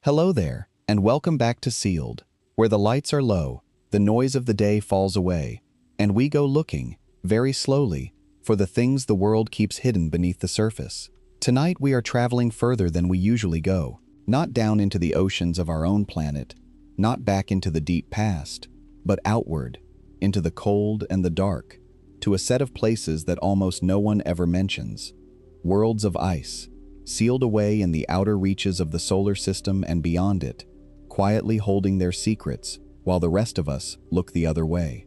Hello there, and welcome back to Sealed, where the lights are low, the noise of the day falls away, and we go looking, very slowly, for the things the world keeps hidden beneath the surface. Tonight we are traveling further than we usually go, not down into the oceans of our own planet, not back into the deep past, but outward, into the cold and the dark, to a set of places that almost no one ever mentions. Worlds of ice, sealed away in the outer reaches of the solar system and beyond it, quietly holding their secrets while the rest of us look the other way.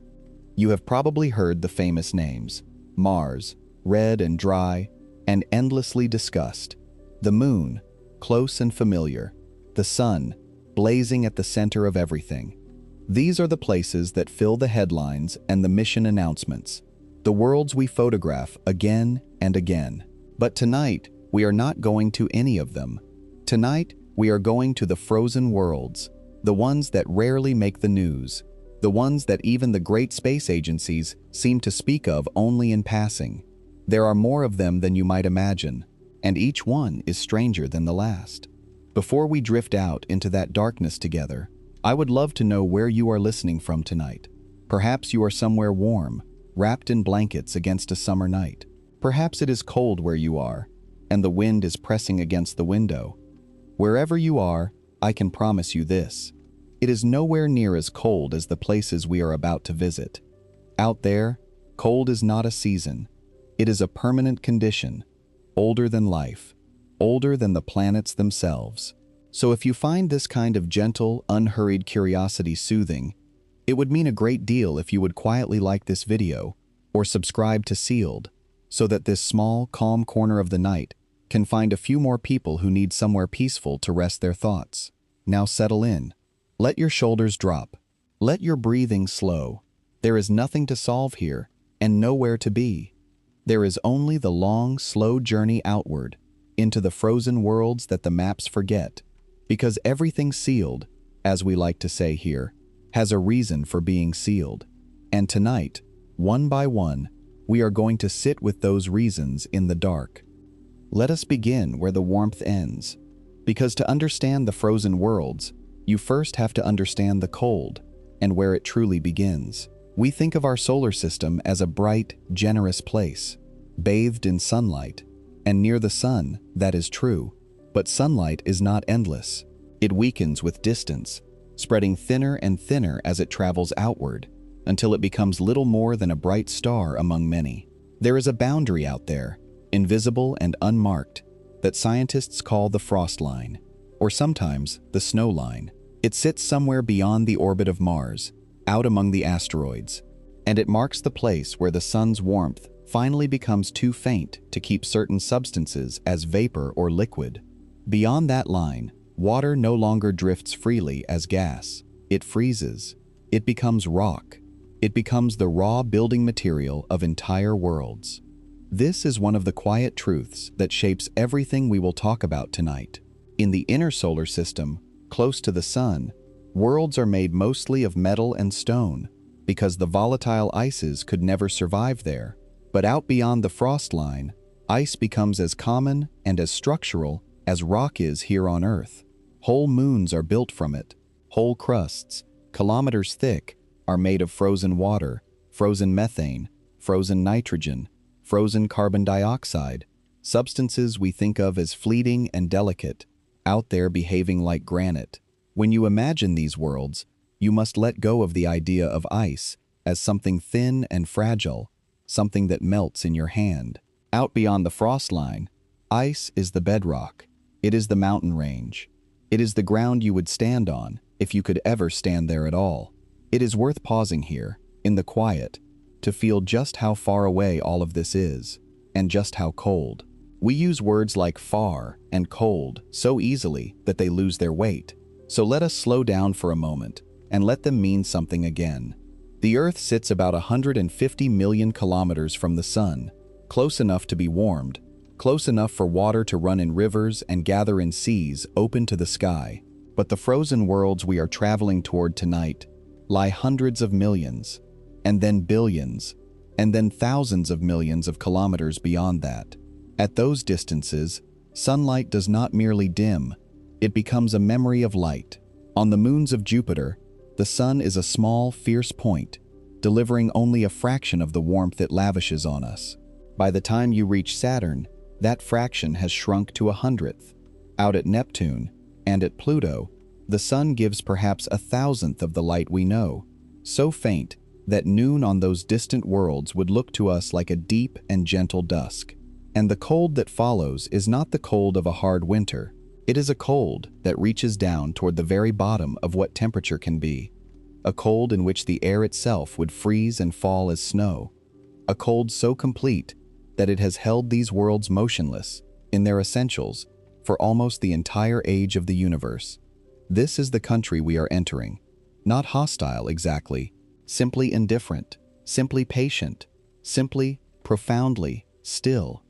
You have probably heard the famous names: Mars, red and dry, and endlessly discussed; the Moon, close and familiar; the Sun, blazing at the center of everything. These are the places that fill the headlines and the mission announcements, the worlds we photograph again and again. But tonight, we are not going to any of them. Tonight, we are going to the frozen worlds, the ones that rarely make the news, the ones that even the great space agencies seem to speak of only in passing. There are more of them than you might imagine, and each one is stranger than the last. Before we drift out into that darkness together, I would love to know where you are listening from tonight. Perhaps you are somewhere warm, wrapped in blankets against a summer night. Perhaps it is cold where you are, and the wind is pressing against the window. Wherever you are, I can promise you this: it is nowhere near as cold as the places we are about to visit. Out there, cold is not a season. It is a permanent condition, older than life, older than the planets themselves. So if you find this kind of gentle, unhurried curiosity soothing, it would mean a great deal if you would quietly like this video or subscribe to Sealed, so that this small, calm corner of the night can find a few more people who need somewhere peaceful to rest their thoughts. Now settle in. Let your shoulders drop. Let your breathing slow. There is nothing to solve here, and nowhere to be. There is only the long, slow journey outward, into the frozen worlds that the maps forget, because everything sealed, as we like to say here, has a reason for being sealed. And tonight, one by one, we are going to sit with those reasons in the dark. Let us begin where the warmth ends, because to understand the frozen worlds, you first have to understand the cold and where it truly begins. We think of our solar system as a bright, generous place, bathed in sunlight, and near the sun. That is true, but sunlight is not endless. It weakens with distance, spreading thinner and thinner as it travels outward, until it becomes little more than a bright star among many. There is a boundary out there, invisible and unmarked, that scientists call the frost line, or sometimes the snow line. It sits somewhere beyond the orbit of Mars, out among the asteroids, and it marks the place where the sun's warmth finally becomes too faint to keep certain substances as vapor or liquid. Beyond that line, water no longer drifts freely as gas. It freezes. It becomes rock. It becomes the raw building material of entire worlds. This is one of the quiet truths that shapes everything we will talk about tonight. In the inner solar system, close to the sun, worlds are made mostly of metal and stone, because the volatile ices could never survive there. But out beyond the frost line, ice becomes as common and as structural as rock is here on Earth. Whole moons are built from it. Whole crusts, kilometers thick, are made of frozen water, frozen methane, frozen nitrogen, frozen carbon dioxide, substances we think of as fleeting and delicate, out there behaving like granite. When you imagine these worlds, you must let go of the idea of ice as something thin and fragile, something that melts in your hand. Out beyond the frost line, ice is the bedrock. It is the mountain range. It is the ground you would stand on if you could ever stand there at all. It is worth pausing here, in the quiet, to feel just how far away all of this is, and just how cold. We use words like far and cold so easily that they lose their weight. So let us slow down for a moment and let them mean something again. The Earth sits about 150 million kilometers from the sun, close enough to be warmed, close enough for water to run in rivers and gather in seas open to the sky. But the frozen worlds we are traveling toward tonight lie hundreds of millions, and then billions, and then thousands of millions of kilometers beyond that. At those distances, sunlight does not merely dim, it becomes a memory of light. On the moons of Jupiter, the sun is a small, fierce point, delivering only a fraction of the warmth it lavishes on us. By the time you reach Saturn, that fraction has shrunk to 1/100th. Out at Neptune and at Pluto, the sun gives perhaps 1,000th of the light we know, so faint that noon on those distant worlds would look to us like a deep and gentle dusk. And the cold that follows is not the cold of a hard winter. It is a cold that reaches down toward the very bottom of what temperature can be. A cold in which the air itself would freeze and fall as snow. A cold so complete that it has held these worlds motionless, in their essentials, for almost the entire age of the universe. This is the country we are entering. Not hostile exactly, simply indifferent, simply patient, simply, profoundly, still.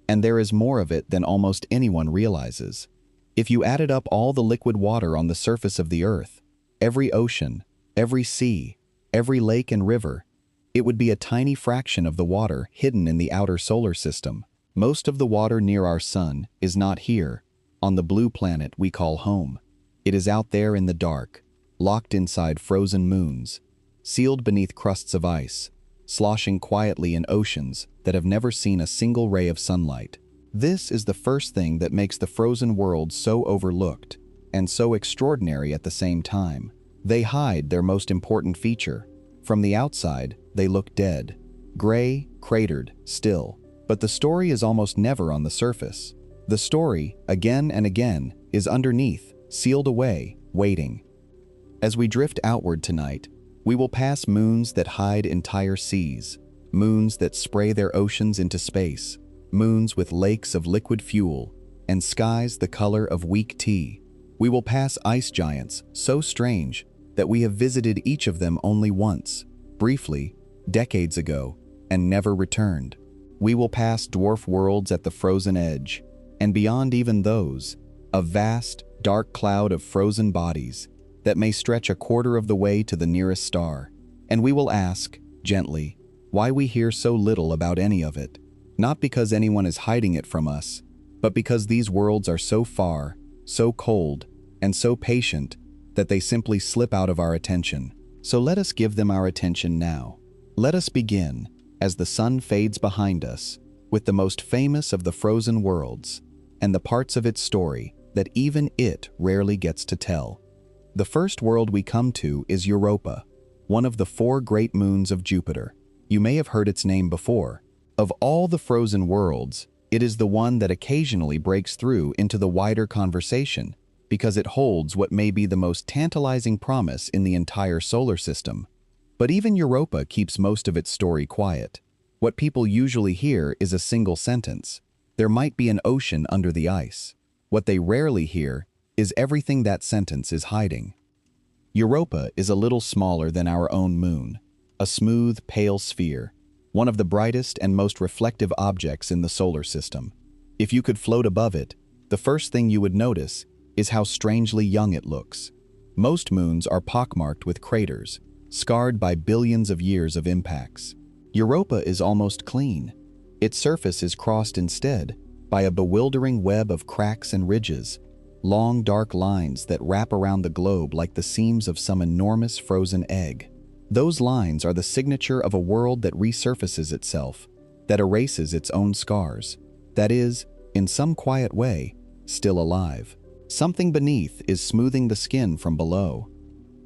And there is more of it than almost anyone realizes. If you added up all the liquid water on the surface of the earth, every ocean, every sea, every lake and river, it would be a tiny fraction of the water hidden in the outer solar system. Most of the water near our sun is not here, on the blue planet we call home. It is out there in the dark, locked inside frozen moons, sealed beneath crusts of ice, sloshing quietly in oceans that have never seen a single ray of sunlight. This is the first thing that makes the frozen world so overlooked and so extraordinary at the same time. They hide their most important feature. From the outside, they look dead, gray, cratered, still. But the story is almost never on the surface. The story, again and again, is underneath, sealed away, waiting. As we drift outward tonight, we will pass moons that hide entire seas, moons that spray their oceans into space, moons with lakes of liquid fuel, and skies the color of weak tea. We will pass ice giants so strange that we have visited each of them only once, briefly, decades ago, and never returned. We will pass dwarf worlds at the frozen edge, and beyond even those, a vast, dark cloud of frozen bodies that may stretch a quarter of the way to the nearest star. And we will ask, gently, why we hear so little about any of it. Not because anyone is hiding it from us, but because these worlds are so far, so cold, and so patient that they simply slip out of our attention. So let us give them our attention now. Let us begin, as the sun fades behind us, with the most famous of the frozen worlds, and the parts of its story that even it rarely gets to tell. The first world we come to is Europa, one of the 4 great moons of Jupiter. You may have heard its name before. Of all the frozen worlds, it is the one that occasionally breaks through into the wider conversation because it holds what may be the most tantalizing promise in the entire solar system. But even Europa keeps most of its story quiet. What people usually hear is a single sentence. There might be an ocean under the ice. What they rarely hear is everything that sentence is hiding. Europa is a little smaller than our own moon, a smooth, pale sphere, one of the brightest and most reflective objects in the solar system. If you could float above it, the first thing you would notice is how strangely young it looks. Most moons are pockmarked with craters, scarred by billions of years of impacts. Europa is almost clean. Its surface is crossed instead by a bewildering web of cracks and ridges, long dark lines that wrap around the globe like the seams of some enormous frozen egg. Those lines are the signature of a world that resurfaces itself, that erases its own scars, that is, in some quiet way, still alive. Something beneath is smoothing the skin from below.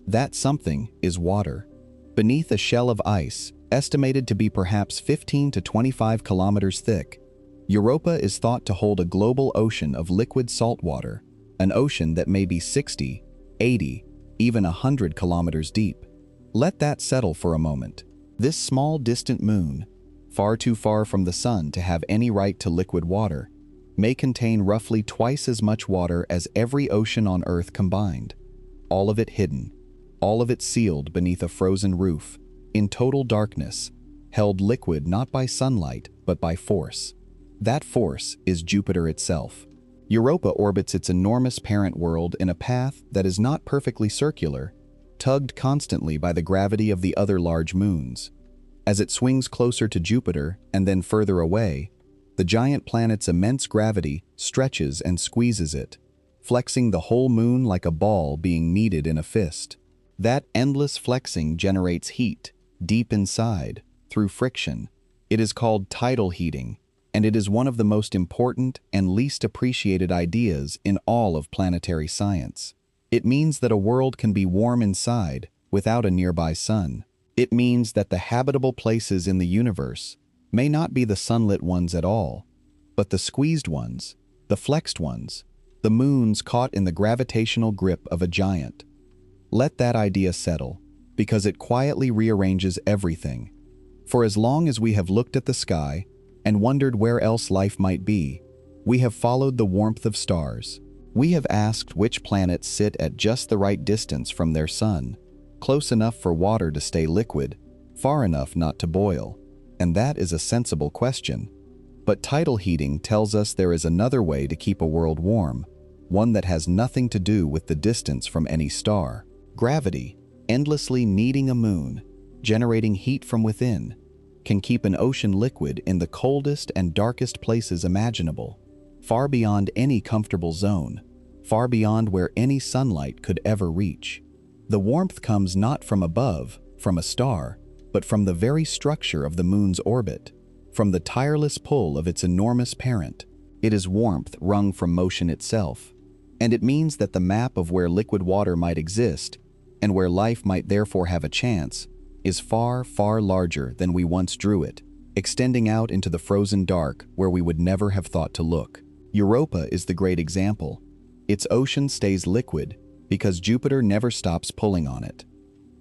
That something is water. Beneath a shell of ice, estimated to be perhaps 15 to 25 kilometers thick, Europa is thought to hold a global ocean of liquid salt water, an ocean that may be 60, 80, even 100 kilometers deep. Let that settle for a moment. This small distant moon, far too far from the sun to have any right to liquid water, may contain roughly twice as much water as every ocean on Earth combined. All of it hidden, all of it sealed beneath a frozen roof, in total darkness, held liquid not by sunlight but by force. That force is Jupiter itself. Europa orbits its enormous parent world in a path that is not perfectly circular, tugged constantly by the gravity of the other large moons. As it swings closer to Jupiter and then further away, the giant planet's immense gravity stretches and squeezes it. flexing the whole moon like a ball being kneaded in a fist. That endless flexing generates heat, deep inside, through friction. It is called tidal heating, and it is one of the most important and least appreciated ideas in all of planetary science. It means that a world can be warm inside without a nearby sun. It means that the habitable places in the universe may not be the sunlit ones at all, but the squeezed ones, the flexed ones, the moons caught in the gravitational grip of a giant. Let that idea settle, because it quietly rearranges everything. For as long as we have looked at the sky and wondered where else life might be, we have followed the warmth of stars. We have asked which planets sit at just the right distance from their sun, close enough for water to stay liquid, far enough not to boil. And that is a sensible question. But tidal heating tells us there is another way to keep a world warm, one that has nothing to do with the distance from any star. Gravity, endlessly kneading a moon, generating heat from within, can keep an ocean liquid in the coldest and darkest places imaginable, far beyond any comfortable zone, far beyond where any sunlight could ever reach. The warmth comes not from above, from a star, but from the very structure of the moon's orbit, from the tireless pull of its enormous parent. It is warmth wrung from motion itself, and it means that the map of where liquid water might exist, and where life might therefore have a chance, is far, far larger than we once drew it, extending out into the frozen dark where we would never have thought to look. Europa is the great example. Its ocean stays liquid because Jupiter never stops pulling on it.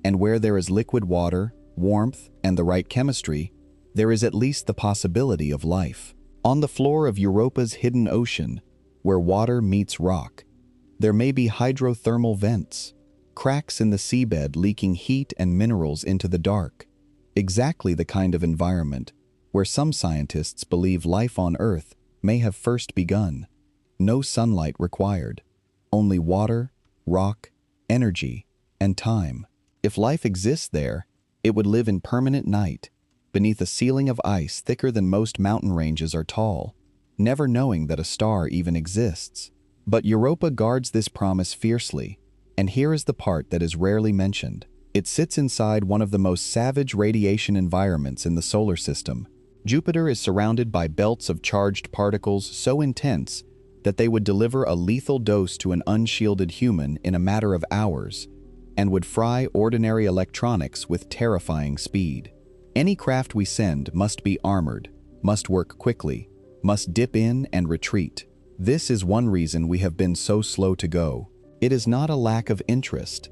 And where there is liquid water, warmth, and the right chemistry, there is at least the possibility of life. On the floor of Europa's hidden ocean, where water meets rock, there may be hydrothermal vents, cracks in the seabed leaking heat and minerals into the dark, exactly the kind of environment where some scientists believe life on Earth may have first begun. No sunlight required, only water, rock, energy, and time. If life exists there, it would live in permanent night, beneath a ceiling of ice thicker than most mountain ranges are tall, never knowing that a star even exists. But Europa guards this promise fiercely, and here is the part that is rarely mentioned. It sits inside one of the most savage radiation environments in the solar system. Jupiter is surrounded by belts of charged particles so intense that they would deliver a lethal dose to an unshielded human in a matter of hours, and would fry ordinary electronics with terrifying speed. Any craft we send must be armored, must work quickly, must dip in and retreat. This is one reason we have been so slow to go. It is not a lack of interest.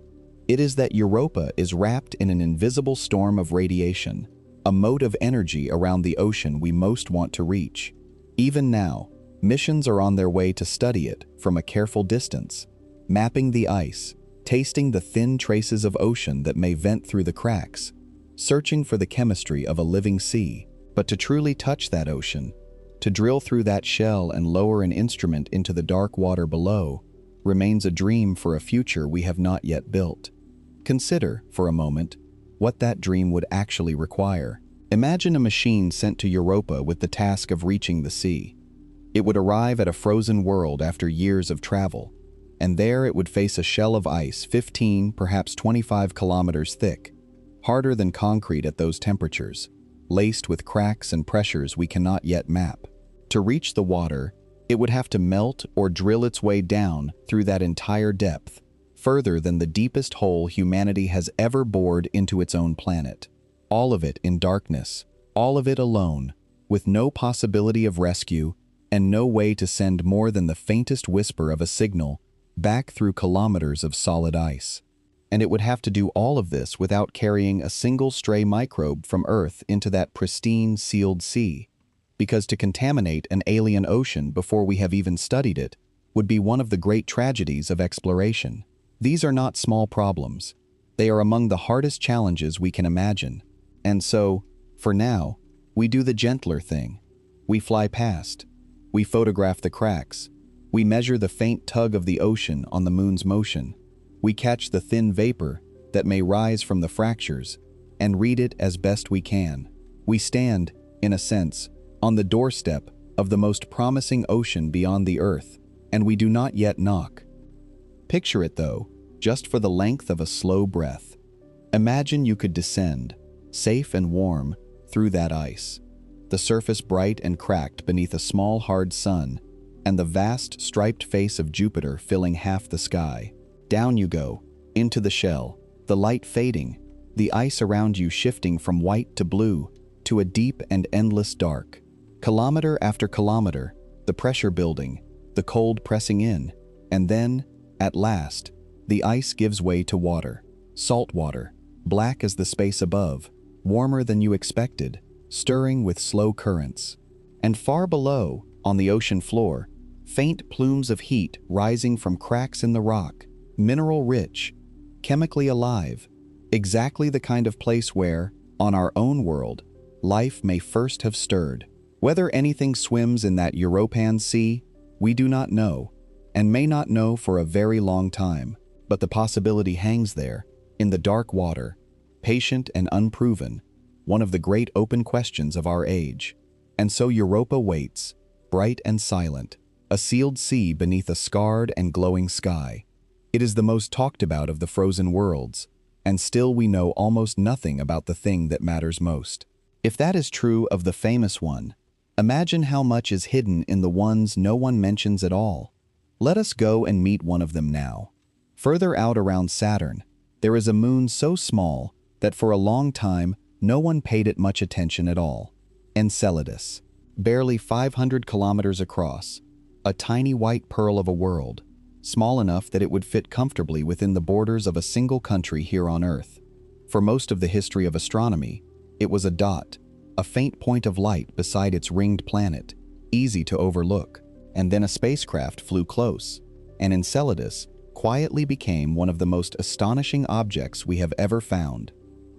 It is that Europa is wrapped in an invisible storm of radiation, a moat of energy around the ocean we most want to reach. Even now, missions are on their way to study it from a careful distance, mapping the ice, tasting the thin traces of ocean that may vent through the cracks, searching for the chemistry of a living sea. But to truly touch that ocean, to drill through that shell and lower an instrument into the dark water below, remains a dream for a future we have not yet built. Consider, for a moment, what that dream would actually require. Imagine a machine sent to Europa with the task of reaching the sea. It would arrive at a frozen world after years of travel, and there it would face a shell of ice 15, perhaps 25 kilometers thick, harder than concrete at those temperatures, laced with cracks and pressures we cannot yet map. To reach the water, it would have to melt or drill its way down through that entire depth, further than the deepest hole humanity has ever bored into its own planet. All of it in darkness, all of it alone, with no possibility of rescue and no way to send more than the faintest whisper of a signal back through kilometers of solid ice. And it would have to do all of this without carrying a single stray microbe from Earth into that pristine, sealed sea, because to contaminate an alien ocean before we have even studied it would be one of the great tragedies of exploration. These are not small problems. They are among the hardest challenges we can imagine. And so, for now, we do the gentler thing. We fly past. We photograph the cracks. We measure the faint tug of the ocean on the moon's motion. We catch the thin vapor that may rise from the fractures and read it as best we can. We stand, in a sense, on the doorstep of the most promising ocean beyond the Earth, and we do not yet knock. Picture it though, just for the length of a slow breath. Imagine you could descend, safe and warm, through that ice. The surface bright and cracked beneath a small hard sun, and the vast striped face of Jupiter filling half the sky. Down you go, into the shell, the light fading, the ice around you shifting from white to blue to a deep and endless dark. Kilometer after kilometer, the pressure building, the cold pressing in, and then, at last, the ice gives way to water. Salt water, black as the space above, warmer than you expected, stirring with slow currents. And far below, on the ocean floor, faint plumes of heat rising from cracks in the rock, mineral-rich, chemically alive, exactly the kind of place where, on our own world, life may first have stirred. Whether anything swims in that European sea, we do not know, and may not know for a very long time, but the possibility hangs there, in the dark water, patient and unproven, one of the great open questions of our age. And so Europa waits, bright and silent, a sealed sea beneath a scarred and glowing sky. It is the most talked about of the frozen worlds, and still we know almost nothing about the thing that matters most. If that is true of the famous one, imagine how much is hidden in the ones no one mentions at all. Let us go and meet one of them now. Further out around Saturn, there is a moon so small that for a long time no one paid it much attention at all. Enceladus, barely 500 kilometers across, a tiny white pearl of a world, small enough that it would fit comfortably within the borders of a single country here on Earth. For most of the history of astronomy, it was a dot, a faint point of light beside its ringed planet, easy to overlook, and then a spacecraft flew close, and Enceladus quietly became one of the most astonishing objects we have ever found.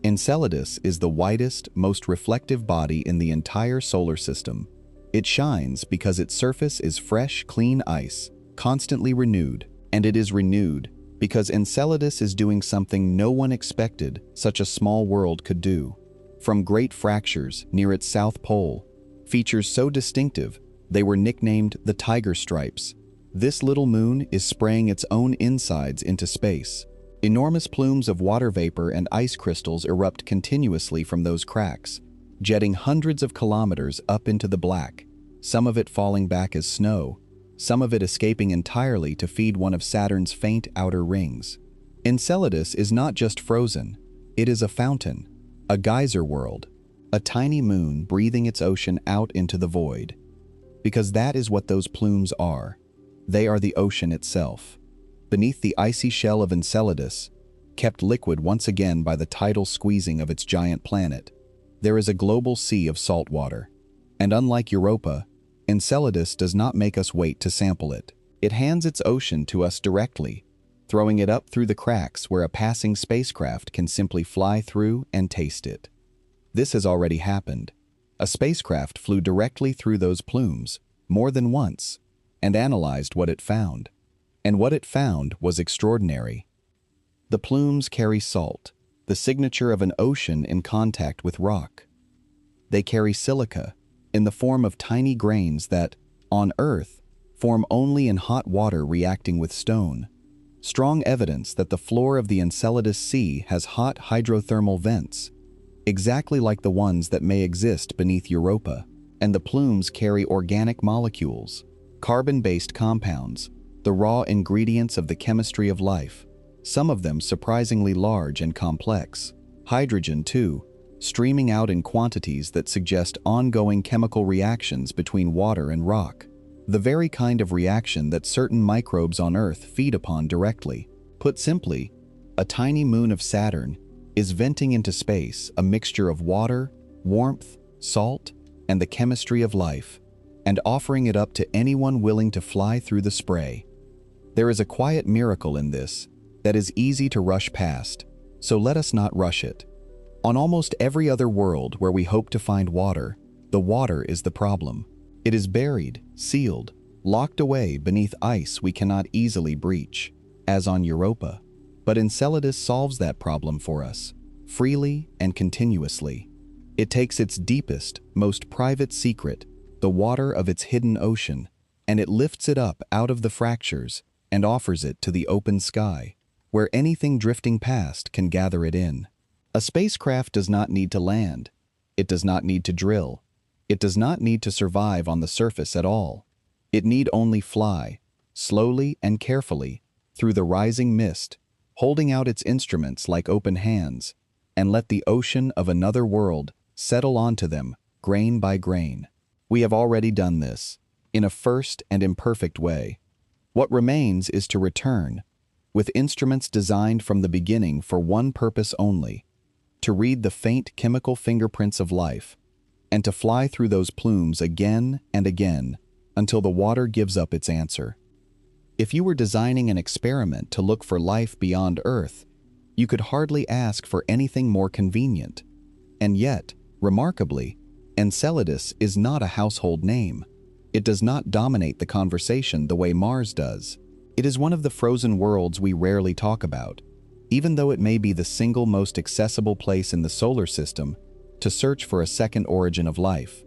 Enceladus is the whitest, most reflective body in the entire solar system. It shines because its surface is fresh, clean ice, constantly renewed, and it is renewed because Enceladus is doing something no one expected such a small world could do. From great fractures near its south pole, features so distinctive they were nicknamed the tiger stripes, this little moon is spraying its own insides into space. Enormous plumes of water vapor and ice crystals erupt continuously from those cracks, jetting hundreds of kilometers up into the black, some of it falling back as snow, some of it escaping entirely to feed one of Saturn's faint outer rings. Enceladus is not just frozen, it is a fountain, a geyser world, a tiny moon breathing its ocean out into the void. Because that is what those plumes are. They are the ocean itself. Beneath the icy shell of Enceladus, kept liquid once again by the tidal squeezing of its giant planet, there is a global sea of salt water. And unlike Europa, Enceladus does not make us wait to sample it. It hands its ocean to us directly, throwing it up through the cracks where a passing spacecraft can simply fly through and taste it. This has already happened. A spacecraft flew directly through those plumes, more than once, and analyzed what it found. And what it found was extraordinary. The plumes carry salt, the signature of an ocean in contact with rock. They carry silica, in the form of tiny grains that, on Earth, form only in hot water reacting with stone. Strong evidence that the floor of the Enceladus Sea has hot hydrothermal vents, exactly like the ones that may exist beneath Europa. And the plumes carry organic molecules, carbon-based compounds, the raw ingredients of the chemistry of life, some of them surprisingly large and complex. Hydrogen, too, streaming out in quantities that suggest ongoing chemical reactions between water and rock, the very kind of reaction that certain microbes on Earth feed upon directly. Put simply, a tiny moon of Saturn is venting into space a mixture of water, warmth, salt, and the chemistry of life, and offering it up to anyone willing to fly through the spray. There is a quiet miracle in this that is easy to rush past, so let us not rush it. On almost every other world where we hope to find water, the water is the problem. It is buried, sealed, locked away beneath ice we cannot easily breach, as on Europa. But Enceladus solves that problem for us, freely and continuously. It takes its deepest, most private secret, the water of its hidden ocean, and it lifts it up out of the fractures and offers it to the open sky, where anything drifting past can gather it in. A spacecraft does not need to land. It does not need to drill. It does not need to survive on the surface at all. It need only fly, slowly and carefully, through the rising mist, holding out its instruments like open hands, and let the ocean of another world settle onto them, grain by grain. We have already done this, in a first and imperfect way. What remains is to return, with instruments designed from the beginning for one purpose only, to read the faint chemical fingerprints of life, and to fly through those plumes again and again until the water gives up its answer. If you were designing an experiment to look for life beyond Earth, you could hardly ask for anything more convenient. And yet, remarkably, Enceladus is not a household name. It does not dominate the conversation the way Mars does. It is one of the frozen worlds we rarely talk about, even though it may be the single most accessible place in the solar system to search for a second origin of life.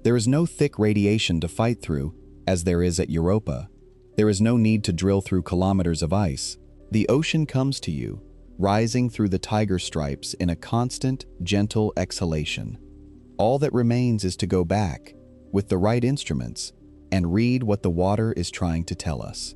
There is no thick radiation to fight through, as there is at Europa. There is no need to drill through kilometers of ice. The ocean comes to you, rising through the tiger stripes in a constant, gentle exhalation. All that remains is to go back, with the right instruments, and read what the water is trying to tell us.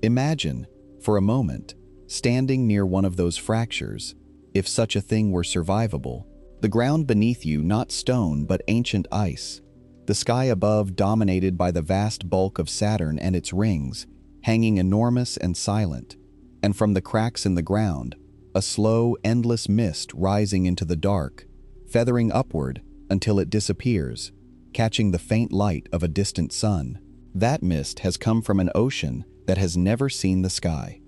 Imagine, for a moment, standing near one of those fractures, if such a thing were survivable. The ground beneath you not stone but ancient ice. The sky above dominated by the vast bulk of Saturn and its rings, hanging enormous and silent. And from the cracks in the ground, a slow, endless mist rising into the dark, feathering upward until it disappears, catching the faint light of a distant sun. That mist has come from an ocean that has never seen the sky.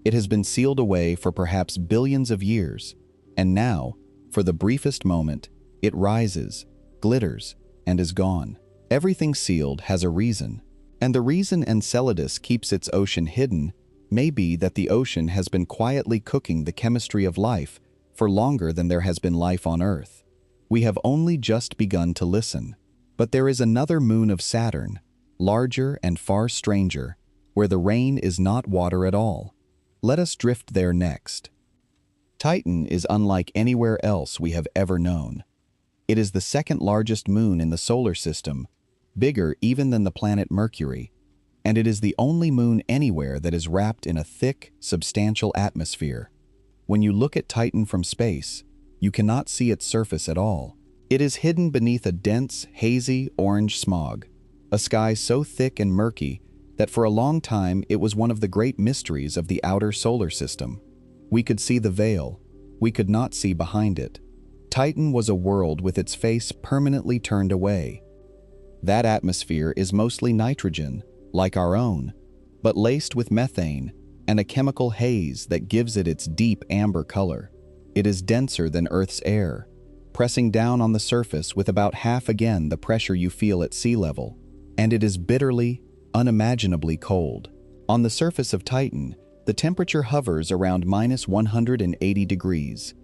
It has been sealed away for perhaps billions of years, and now, for the briefest moment, it rises, glitters, and is gone. Everything sealed has a reason, and the reason Enceladus keeps its ocean hidden may be that the ocean has been quietly cooking the chemistry of life for longer than there has been life on Earth. We have only just begun to listen. But there is another moon of Saturn, larger and far stranger, where the rain is not water at all. Let us drift there next. Titan is unlike anywhere else we have ever known. It is the second largest moon in the solar system, bigger even than the planet Mercury, and it is the only moon anywhere that is wrapped in a thick, substantial atmosphere. When you look at Titan from space, you cannot see its surface at all. It is hidden beneath a dense, hazy orange smog, a sky so thick and murky that for a long time it was one of the great mysteries of the outer solar system. We could see the veil, we could not see behind it. Titan was a world with its face permanently turned away. That atmosphere is mostly nitrogen, like our own, but laced with methane and a chemical haze that gives it its deep amber color. It is denser than Earth's air, pressing down on the surface with about half again the pressure you feel at sea level, and it is bitterly, unimaginably cold. On the surface of Titan, the temperature hovers around -180 degrees.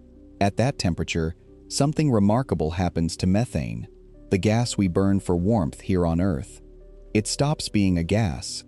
At that temperature, something remarkable happens to methane, the gas we burn for warmth here on Earth. It stops being a gas.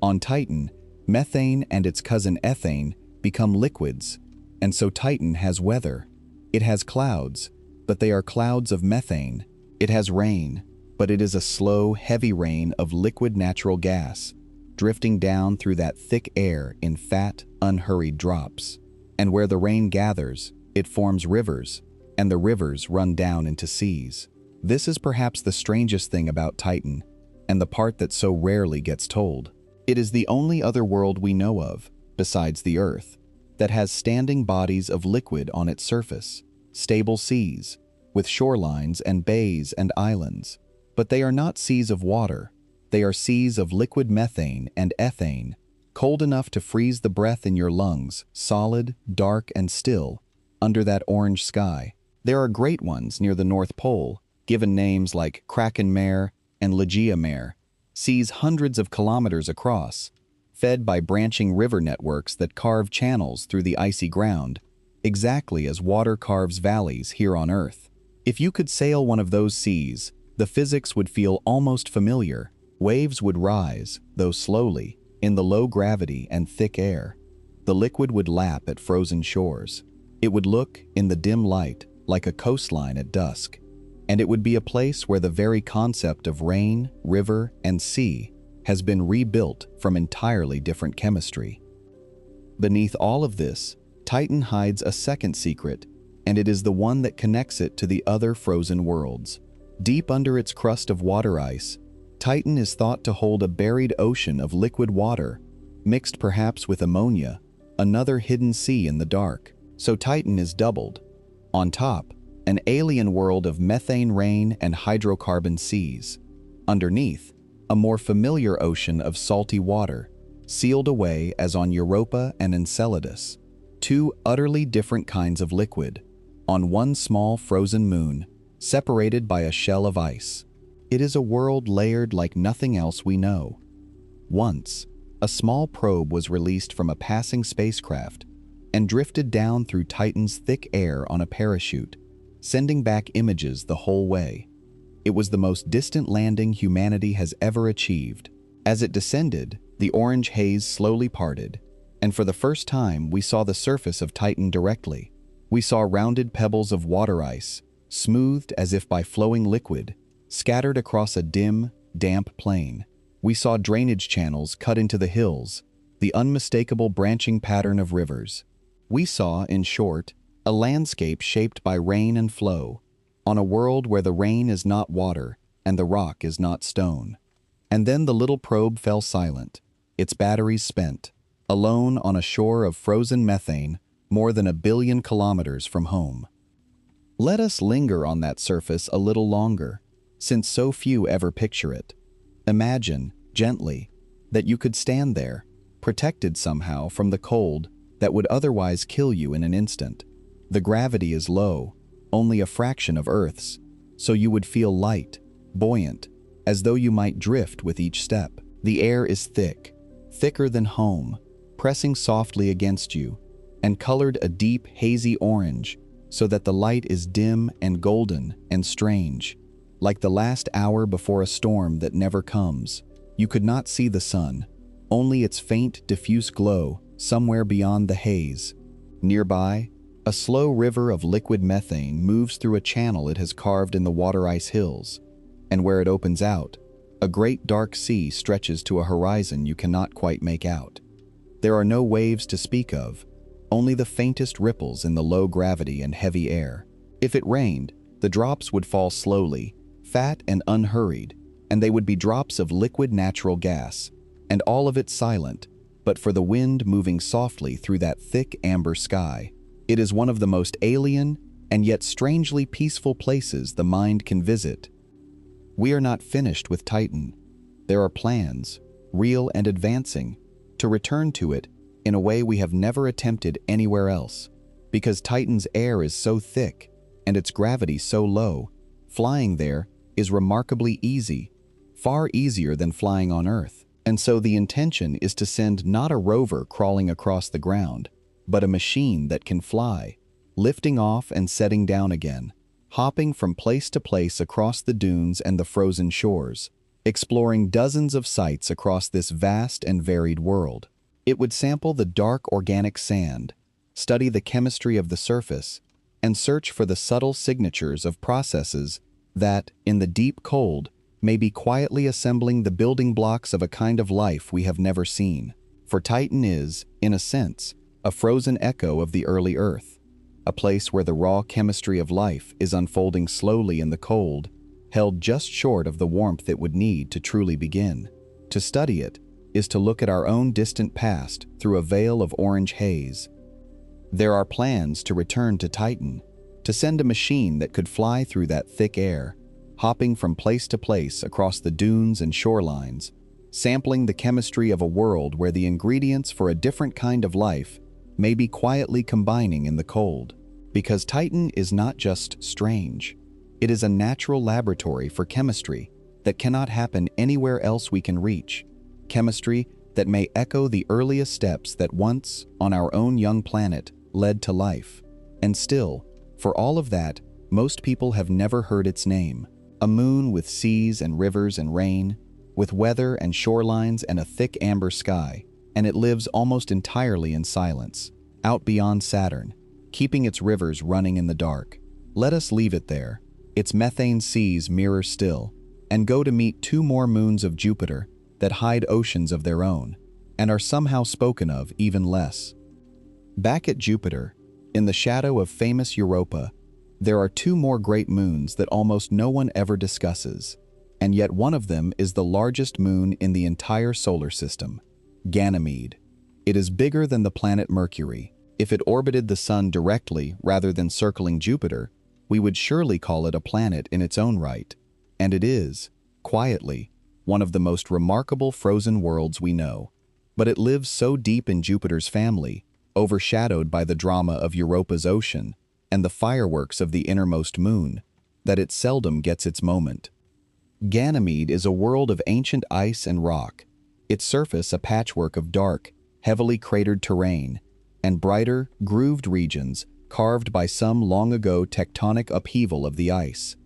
On Titan, methane and its cousin ethane become liquids, and so Titan has weather. It has clouds, but they are clouds of methane. It has rain, but it is a slow, heavy rain of liquid natural gas, drifting down through that thick air in fat, unhurried drops. And where the rain gathers, it forms rivers, and the rivers run down into seas. This is perhaps the strangest thing about Titan, and the part that so rarely gets told. It is the only other world we know of, besides the Earth, that has standing bodies of liquid on its surface, stable seas, with shorelines and bays and islands. But they are not seas of water. They are seas of liquid methane and ethane, cold enough to freeze the breath in your lungs, solid, dark, and still, under that orange sky. There are great ones near the North Pole, given names like Kraken Mare and Legia Mare, seas hundreds of kilometers across, fed by branching river networks that carve channels through the icy ground, exactly as water carves valleys here on Earth. If you could sail one of those seas, the physics would feel almost familiar. Waves would rise, though slowly, in the low gravity and thick air. The liquid would lap at frozen shores. It would look, in the dim light, like a coastline at dusk. And it would be a place where the very concept of rain, river, and sea has been rebuilt from entirely different chemistry. Beneath all of this, Titan hides a second secret, and it is the one that connects it to the other frozen worlds. Deep under its crust of water ice, Titan is thought to hold a buried ocean of liquid water, mixed perhaps with ammonia, another hidden sea in the dark. So Titan is doubled. On top, an alien world of methane rain and hydrocarbon seas. Underneath, a more familiar ocean of salty water, sealed away as on Europa and Enceladus. Two utterly different kinds of liquid, on one small frozen moon, separated by a shell of ice. It is a world layered like nothing else we know. Once, a small probe was released from a passing spacecraft and drifted down through Titan's thick air on a parachute, sending back images the whole way. It was the most distant landing humanity has ever achieved. As it descended, the orange haze slowly parted, and for the first time we saw the surface of Titan directly. We saw rounded pebbles of water ice, smoothed as if by flowing liquid, scattered across a dim, damp plain. We saw drainage channels cut into the hills, the unmistakable branching pattern of rivers. We saw, in short, a landscape shaped by rain and flow, on a world where the rain is not water and the rock is not stone. And then the little probe fell silent, its batteries spent, alone on a shore of frozen methane more than 1 billion kilometers from home. Let us linger on that surface a little longer, since so few ever picture it. Imagine, gently, that you could stand there, protected somehow from the cold that would otherwise kill you in an instant. The gravity is low, only a fraction of Earth's, so you would feel light, buoyant, as though you might drift with each step. The air is thick, thicker than home, pressing softly against you, and colored a deep, hazy orange, so that the light is dim and golden and strange, like the last hour before a storm that never comes. You could not see the sun, only its faint, diffuse glow somewhere beyond the haze. Nearby, a slow river of liquid methane moves through a channel it has carved in the water ice hills, and where it opens out, a great dark sea stretches to a horizon you cannot quite make out. There are no waves to speak of, only the faintest ripples in the low gravity and heavy air. If it rained, the drops would fall slowly, fat and unhurried, and they would be drops of liquid natural gas, and all of it silent, but for the wind moving softly through that thick amber sky. It is one of the most alien and yet strangely peaceful places the mind can visit. We are not finished with Titan. There are plans, real and advancing, to return to it in a way we have never attempted anywhere else. Because Titan's air is so thick and its gravity so low, flying there is remarkably easy, far easier than flying on Earth. And so the intention is to send not a rover crawling across the ground, but a machine that can fly, lifting off and setting down again, hopping from place to place across the dunes and the frozen shores, exploring dozens of sites across this vast and varied world. It would sample the dark organic sand, study the chemistry of the surface, and search for the subtle signatures of processes that, in the deep cold, may be quietly assembling the building blocks of a kind of life we have never seen. For Titan is, in a sense, a frozen echo of the early Earth, a place where the raw chemistry of life is unfolding slowly in the cold, held just short of the warmth it would need to truly begin. To study it is to look at our own distant past through a veil of orange haze. There are plans to return to Titan, to send a machine that could fly through that thick air, hopping from place to place across the dunes and shorelines, sampling the chemistry of a world where the ingredients for a different kind of life may be quietly combining in the cold. Because Titan is not just strange, it is a natural laboratory for chemistry that cannot happen anywhere else we can reach, chemistry that may echo the earliest steps that once, on our own young planet, led to life. And still, for all of that, most people have never heard its name. A moon with seas and rivers and rain, with weather and shorelines and a thick amber sky, and it lives almost entirely in silence, out beyond Saturn, keeping its rivers running in the dark. Let us leave it there, its methane seas mirror still, and go to meet two more moons of Jupiter that hide oceans of their own, and are somehow spoken of even less. Back at Jupiter, in the shadow of famous Europa, there are two more great moons that almost no one ever discusses, and yet one of them is the largest moon in the entire solar system, Ganymede. It is bigger than the planet Mercury. If it orbited the Sun directly rather than circling Jupiter, we would surely call it a planet in its own right. And it is, quietly, one of the most remarkable frozen worlds we know. But it lives so deep in Jupiter's family, overshadowed by the drama of Europa's ocean and the fireworks of the innermost moon, that it seldom gets its moment. Ganymede is a world of ancient ice and rock, its surface a patchwork of dark, heavily cratered terrain, and brighter, grooved regions carved by some long-ago tectonic upheaval of the ice.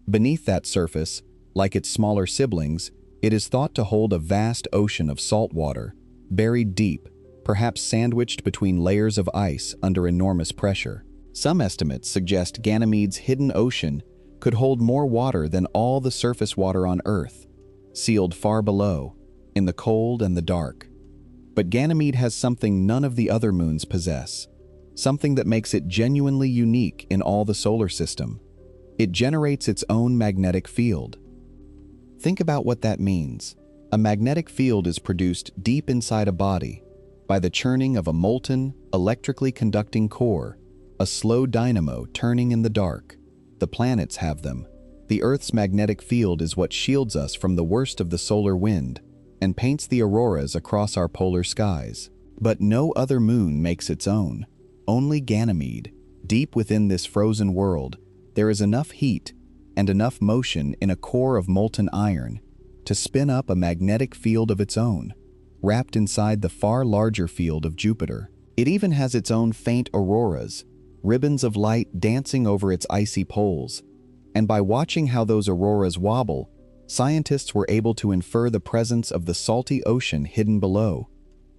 Beneath that surface, like its smaller siblings, it is thought to hold a vast ocean of salt water, buried deep, perhaps sandwiched between layers of ice under enormous pressure. Some estimates suggest Ganymede's hidden ocean could hold more water than all the surface water on Earth, sealed far below, in the cold and the dark. But Ganymede has something none of the other moons possess, something that makes it genuinely unique in all the solar system. It generates its own magnetic field. Think about what that means. A magnetic field is produced deep inside a body by the churning of a molten, electrically conducting core, a slow dynamo turning in the dark. The planets have them. The Earth's magnetic field is what shields us from the worst of the solar wind and paints the auroras across our polar skies. But no other moon makes its own. Only Ganymede. Deep within this frozen world, there is enough heat and enough motion in a core of molten iron to spin up a magnetic field of its own, wrapped inside the far larger field of Jupiter. It even has its own faint auroras, ribbons of light dancing over its icy poles. And by watching how those auroras wobble, scientists were able to infer the presence of the salty ocean hidden below,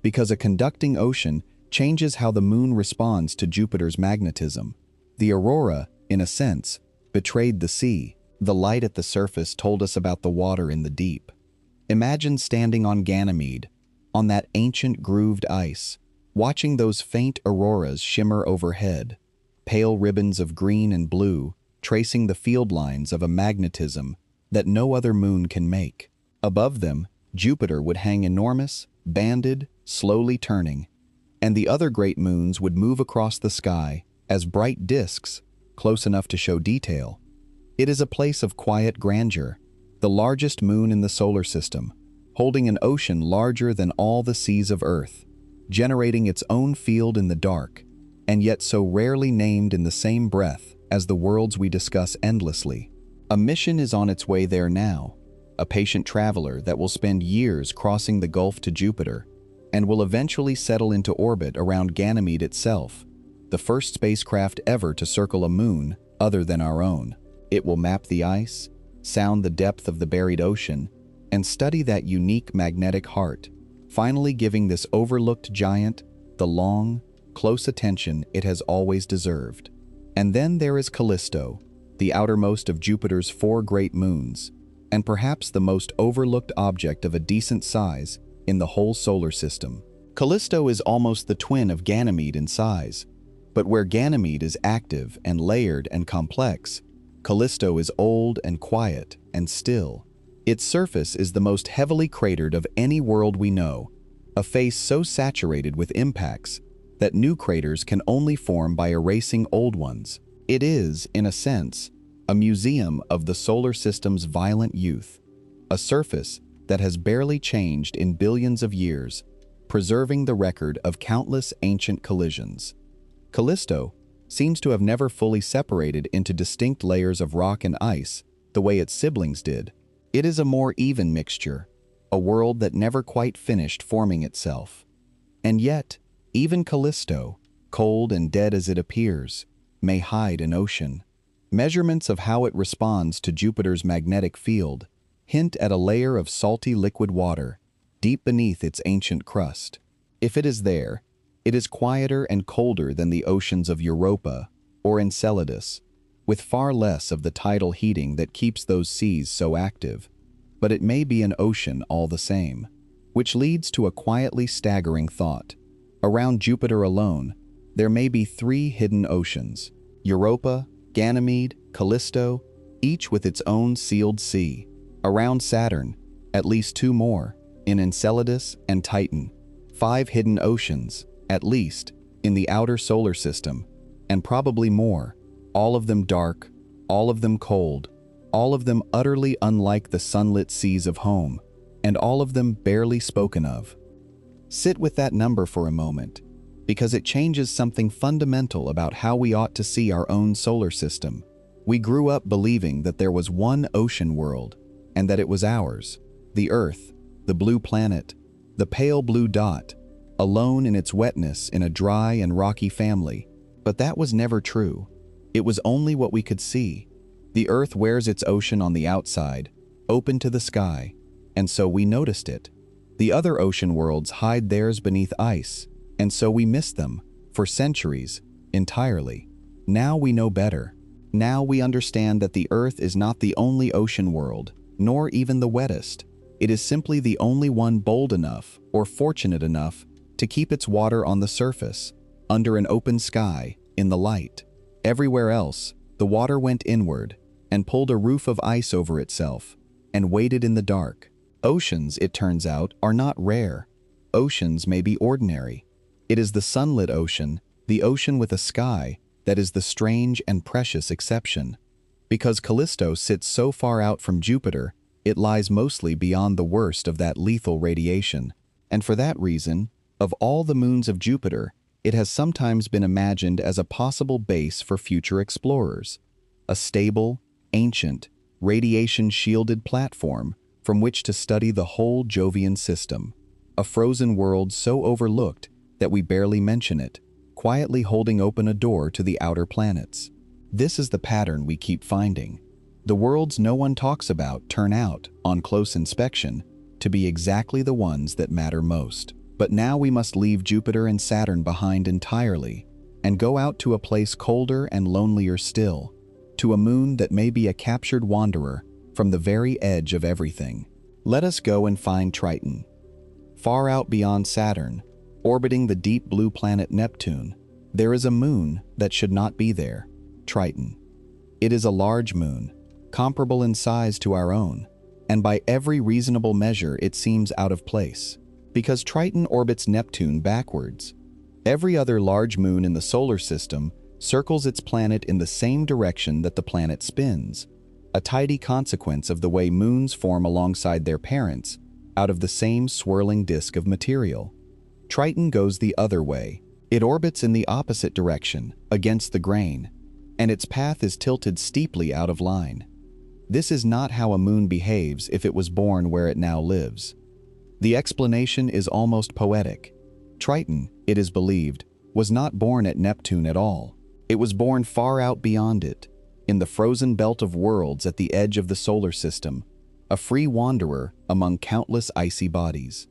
because a conducting ocean changes how the moon responds to Jupiter's magnetism. The aurora, in a sense, betrayed the sea. The light at the surface told us about the water in the deep. Imagine standing on Ganymede, on that ancient grooved ice, watching those faint auroras shimmer overhead, pale ribbons of green and blue tracing the field lines of a magnetism that no other moon can make. Above them, Jupiter would hang enormous, banded, slowly turning, and the other great moons would move across the sky as bright disks, close enough to show detail. It is a place of quiet grandeur, the largest moon in the solar system, holding an ocean larger than all the seas of Earth, generating its own field in the dark, and yet so rarely named in the same breath as the worlds we discuss endlessly. A mission is on its way there now, a patient traveler that will spend years crossing the Gulf to Jupiter, and will eventually settle into orbit around Ganymede itself, the first spacecraft ever to circle a moon other than our own. It will map the ice, sound the depth of the buried ocean, and study that unique magnetic heart, finally giving this overlooked giant the long, close attention it has always deserved. And then there is Callisto, the outermost of Jupiter's 4 great moons, and perhaps the most overlooked object of a decent size in the whole solar system. Callisto is almost the twin of Ganymede in size, but where Ganymede is active and layered and complex, Callisto is old and quiet and still. Its surface is the most heavily cratered of any world we know, a face so saturated with impacts that new craters can only form by erasing old ones. It is, in a sense, a museum of the solar system's violent youth, a surface that has barely changed in billions of years, preserving the record of countless ancient collisions. Callisto seems to have never fully separated into distinct layers of rock and ice the way its siblings did. It is a more even mixture, a world that never quite finished forming itself. And yet, even Callisto, cold and dead as it appears, may hide an ocean. Measurements of how it responds to Jupiter's magnetic field hint at a layer of salty liquid water deep beneath its ancient crust. If it is there, it is quieter and colder than the oceans of Europa or Enceladus, with far less of the tidal heating that keeps those seas so active. But it may be an ocean all the same, which leads to a quietly staggering thought. Around Jupiter alone, there may be 3 hidden oceans: Europa, Ganymede, Callisto, each with its own sealed sea. Around Saturn, at least 2 more, in Enceladus and Titan. 5 hidden oceans, at least, in the outer solar system, and probably more, all of them dark, all of them cold, all of them utterly unlike the sunlit seas of home, and all of them barely spoken of. Sit with that number for a moment, because it changes something fundamental about how we ought to see our own solar system. We grew up believing that there was one ocean world, and that it was ours, the Earth, the blue planet, the pale blue dot, alone in its wetness in a dry and rocky family. But that was never true. It was only what we could see. The Earth wears its ocean on the outside, open to the sky, and so we noticed it. The other ocean worlds hide theirs beneath ice, and so we missed them, for centuries, entirely. Now we know better. Now we understand that the Earth is not the only ocean world, nor even the wettest. It is simply the only one bold enough, or fortunate enough, to keep its water on the surface, under an open sky, in the light. Everywhere else, the water went inward, and pulled a roof of ice over itself, and waited in the dark. Oceans, it turns out, are not rare. Oceans may be ordinary. It is the sunlit ocean, the ocean with a sky, that is the strange and precious exception. Because Callisto sits so far out from Jupiter, it lies mostly beyond the worst of that lethal radiation. And for that reason, of all the moons of Jupiter, it has sometimes been imagined as a possible base for future explorers. A stable, ancient, radiation-shielded platform from which to study the whole Jovian system. A frozen world so overlooked that we barely mention it, quietly holding open a door to the outer planets. This is the pattern we keep finding. The worlds no one talks about turn out, on close inspection, to be exactly the ones that matter most. But now we must leave Jupiter and Saturn behind entirely, and go out to a place colder and lonelier still, to a moon that may be a captured wanderer from the very edge of everything. Let us go and find Triton. Far out beyond Saturn, orbiting the deep blue planet Neptune, there is a moon that should not be there, Triton. It is a large moon, comparable in size to our own, and by every reasonable measure it seems out of place, because Triton orbits Neptune backwards. Every other large moon in the solar system circles its planet in the same direction that the planet spins, a tidy consequence of the way moons form alongside their parents out of the same swirling disk of material. Triton goes the other way. It orbits in the opposite direction, against the grain, and its path is tilted steeply out of line. This is not how a moon behaves if it was born where it now lives. The explanation is almost poetic. Triton, it is believed, was not born at Neptune at all. It was born far out beyond it, in the frozen belt of worlds at the edge of the solar system, a free wanderer among countless icy bodies.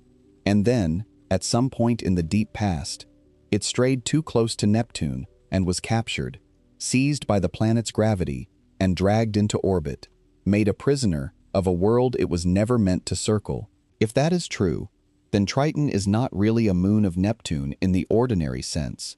And then, at some point in the deep past, it strayed too close to Neptune and was captured, seized by the planet's gravity, and dragged into orbit, made a prisoner of a world it was never meant to circle. If that is true, then Triton is not really a moon of Neptune in the ordinary sense.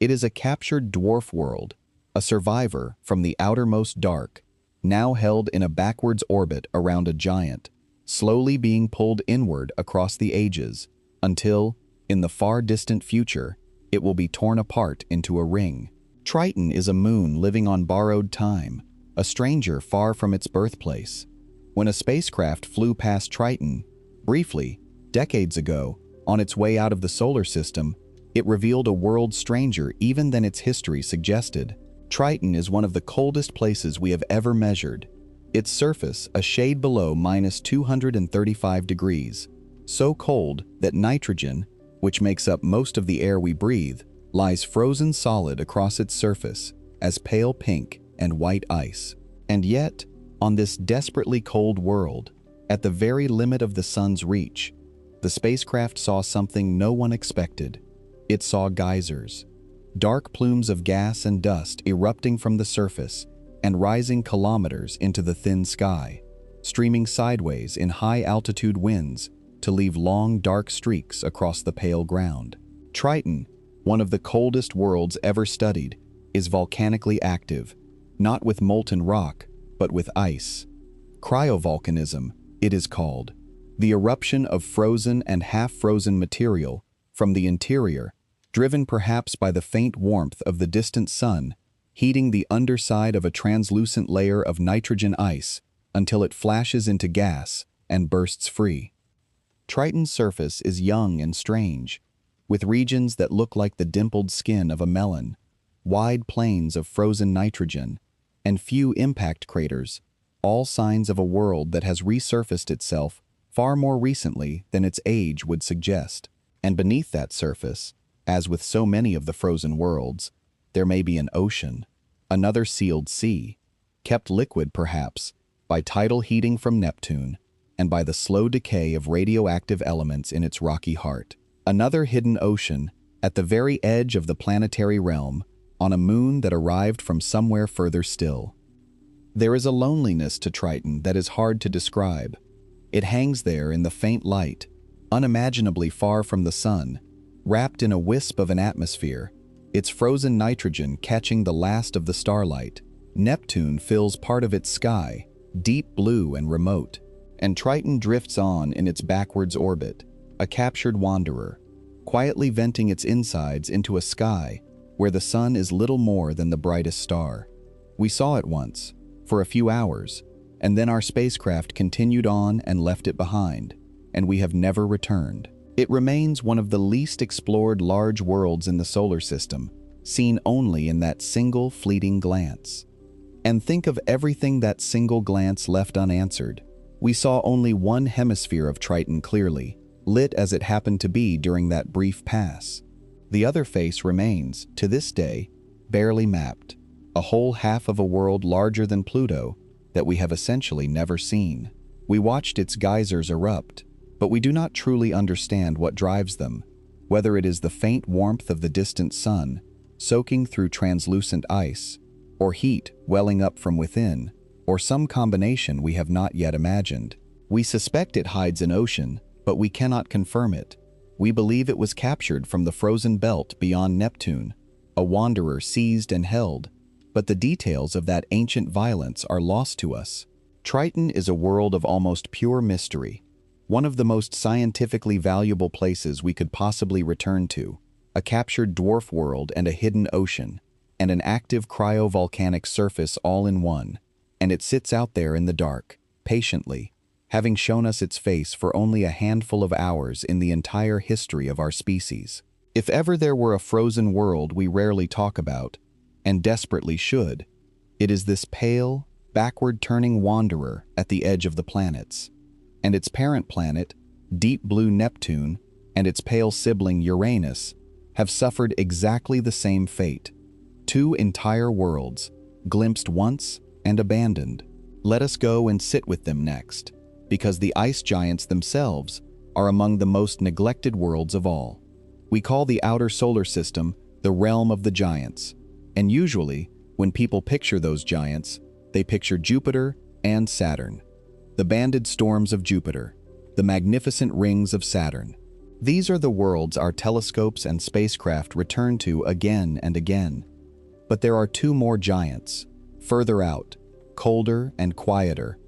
It is a captured dwarf world, a survivor from the outermost dark, now held in a backwards orbit around a giant, slowly being pulled inward across the ages, until, in the far distant future, it will be torn apart into a ring. Triton is a moon living on borrowed time, a stranger far from its birthplace. When a spacecraft flew past Triton, briefly, decades ago, on its way out of the solar system, it revealed a world stranger even than its history suggested. Triton is one of the coldest places we have ever measured. Its surface a shade below -235 degrees, so cold that nitrogen, which makes up most of the air we breathe, lies frozen solid across its surface as pale pink and white ice. And yet, on this desperately cold world, At the very limit of the sun's reach, the spacecraft saw something no one expected. It saw geysers, dark plumes of gas and dust erupting from the surface and rising kilometers into the thin sky, streaming sideways in high-altitude winds to leave long, dark streaks across the pale ground. Triton, one of the coldest worlds ever studied, is volcanically active, not with molten rock, but with ice. Cryovolcanism, it is called, the eruption of frozen and half-frozen material from the interior, driven perhaps by the faint warmth of the distant sun, heating the underside of a translucent layer of nitrogen ice until it flashes into gas and bursts free. Triton's surface is young and strange, with regions that look like the dimpled skin of a melon, wide plains of frozen nitrogen, and few impact craters, all signs of a world that has resurfaced itself far more recently than its age would suggest. And beneath that surface, as with so many of the frozen worlds, there may be an ocean, another sealed sea, kept liquid perhaps by tidal heating from Neptune and by the slow decay of radioactive elements in its rocky heart. Another hidden ocean at the very edge of the planetary realm, on a moon that arrived from somewhere further still. There is a loneliness to Triton that is hard to describe. It hangs there in the faint light, unimaginably far from the sun, wrapped in a wisp of an atmosphere, its frozen nitrogen catching the last of the starlight. Neptune fills part of its sky, deep blue and remote, and Triton drifts on in its backwards orbit, a captured wanderer, quietly venting its insides into a sky where the sun is little more than the brightest star. We saw it once, for a few hours, and then our spacecraft continued on and left it behind, and we have never returned. It remains one of the least explored large worlds in the solar system, seen only in that single fleeting glance. And think of everything that single glance left unanswered. We saw only one hemisphere of Triton clearly, lit as it happened to be during that brief pass. The other face remains, to this day, barely mapped, a whole half of a world larger than Pluto that we have essentially never seen. We watched its geysers erupt, but we do not truly understand what drives them, whether it is the faint warmth of the distant sun, soaking through translucent ice, or heat welling up from within, or some combination we have not yet imagined. We suspect it hides an ocean, but we cannot confirm it. We believe it was captured from the frozen belt beyond Neptune, a wanderer seized and held, but the details of that ancient violence are lost to us. Triton is a world of almost pure mystery, one of the most scientifically valuable places we could possibly return to, a captured dwarf world and a hidden ocean, and an active cryovolcanic surface all in one, and it sits out there in the dark, patiently, having shown us its face for only a handful of hours in the entire history of our species. If ever there were a frozen world we rarely talk about, and desperately should, it is this pale, backward-turning wanderer at the edge of the planets. And its parent planet, deep blue Neptune, and its pale sibling Uranus, have suffered exactly the same fate. Two entire worlds, glimpsed once and abandoned. Let us go and sit with them next, because the ice giants themselves are among the most neglected worlds of all. We call the outer solar system the realm of the giants, and usually, when people picture those giants, they picture Jupiter and Saturn, the banded storms of Jupiter, the magnificent rings of Saturn. These are the worlds our telescopes and spacecraft return to again and again. But there are two more giants, further out, colder and quieter,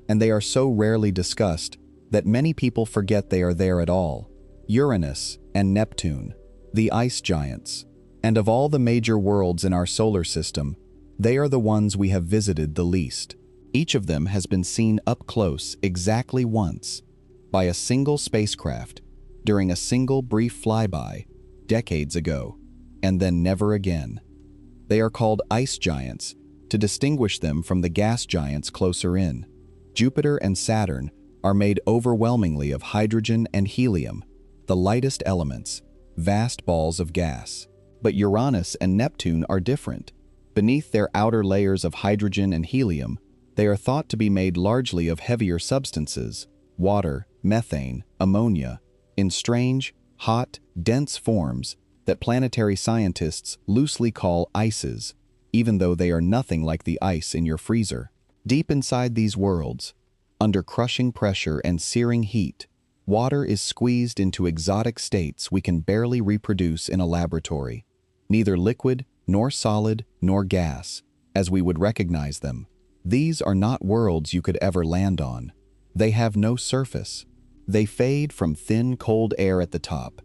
and they are so rarely discussed that many people forget they are there at all. Uranus and Neptune, the ice giants. And of all the major worlds in our solar system, they are the ones we have visited the least. Each of them has been seen up close exactly once, by a single spacecraft, during a single brief flyby, decades ago, and then never again. They are called ice giants to distinguish them from the gas giants closer in. Jupiter and Saturn are made overwhelmingly of hydrogen and helium, the lightest elements, vast balls of gas. But Uranus and Neptune are different. Beneath their outer layers of hydrogen and helium, they are thought to be made largely of heavier substances, water, methane, ammonia, in strange, hot, dense forms that planetary scientists loosely call ices, even though they are nothing like the ice in your freezer. Deep inside these worlds, under crushing pressure and searing heat, water is squeezed into exotic states we can barely reproduce in a laboratory. Neither liquid, nor solid, nor gas, as we would recognize them. These are not worlds you could ever land on. They have no surface. They fade from thin, cold air at the top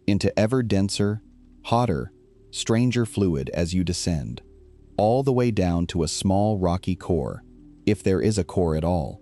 into ever denser, hotter, stranger fluid as you descend, all the way down to a small rocky core, if there is a core at all.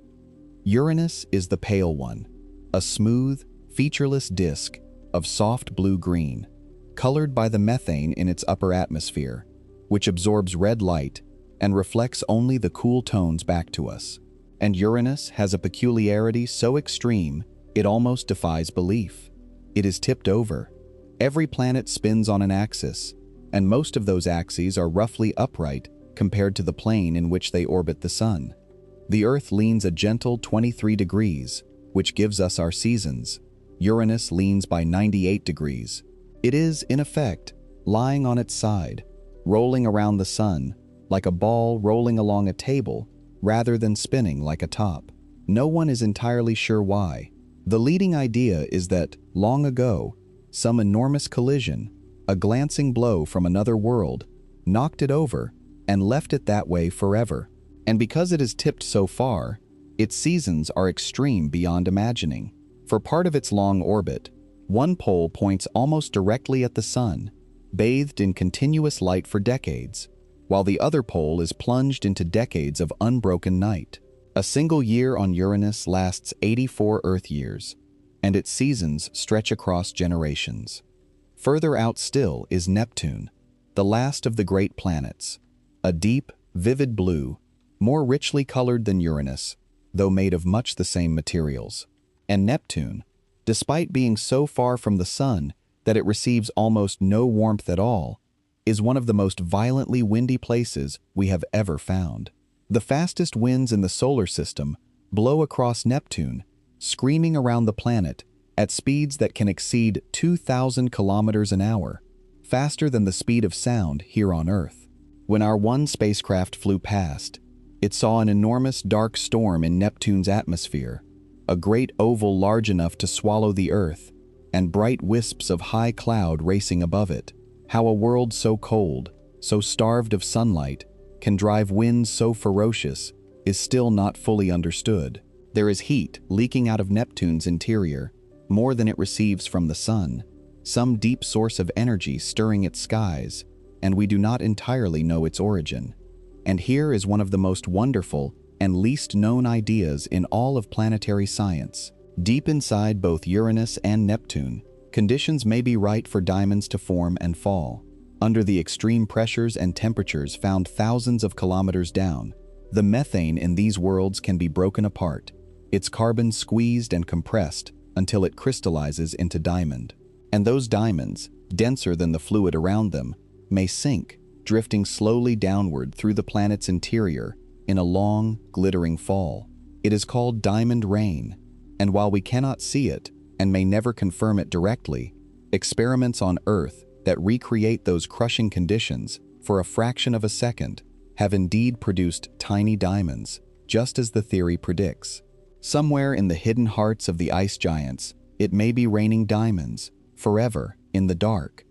Uranus is the pale one, a smooth, featureless disk of soft blue-green, colored by the methane in its upper atmosphere, which absorbs red light and reflects only the cool tones back to us. And Uranus has a peculiarity so extreme it almost defies belief. It is tipped over. Every planet spins on an axis, and most of those axes are roughly upright compared to the plane in which they orbit the Sun. The Earth leans a gentle 23 degrees, which gives us our seasons. Uranus leans by 98 degrees. It is, in effect, lying on its side, rolling around the Sun, like a ball rolling along a table, rather than spinning like a top. No one is entirely sure why. The leading idea is that, long ago, some enormous collision, a glancing blow from another world, knocked it over and left it that way forever. And because it is tipped so far, its seasons are extreme beyond imagining. For part of its long orbit, one pole points almost directly at the Sun, bathed in continuous light for decades, while the other pole is plunged into decades of unbroken night. A single year on Uranus lasts 84 Earth years, and its seasons stretch across generations. Further out still is Neptune, the last of the great planets, a deep, vivid blue, more richly colored than Uranus, though made of much the same materials. And Neptune, despite being so far from the Sun that it receives almost no warmth at all, is one of the most violently windy places we have ever found. The fastest winds in the solar system blow across Neptune, screaming around the planet at speeds that can exceed 2,000 kilometers an hour, faster than the speed of sound here on Earth. When our one spacecraft flew past, it saw an enormous dark storm in Neptune's atmosphere, a great oval large enough to swallow the Earth, and bright wisps of high cloud racing above it. How a world so cold, so starved of sunlight, can drive winds so ferocious is still not fully understood. There is heat leaking out of Neptune's interior, more than it receives from the Sun, some deep source of energy stirring its skies, and we do not entirely know its origin. And here is one of the most wonderful and least known ideas in all of planetary science. Deep inside both Uranus and Neptune, conditions may be right for diamonds to form and fall. Under the extreme pressures and temperatures found thousands of kilometers down, the methane in these worlds can be broken apart, its carbon squeezed and compressed until it crystallizes into diamond. And those diamonds, denser than the fluid around them, may sink, drifting slowly downward through the planet's interior in a long, glittering fall. It is called diamond rain, and while we cannot see it and may never confirm it directly, experiments on Earth that recreate those crushing conditions for a fraction of a second have indeed produced tiny diamonds, just as the theory predicts. Somewhere in the hidden hearts of the ice giants, it may be raining diamonds, forever, in the dark.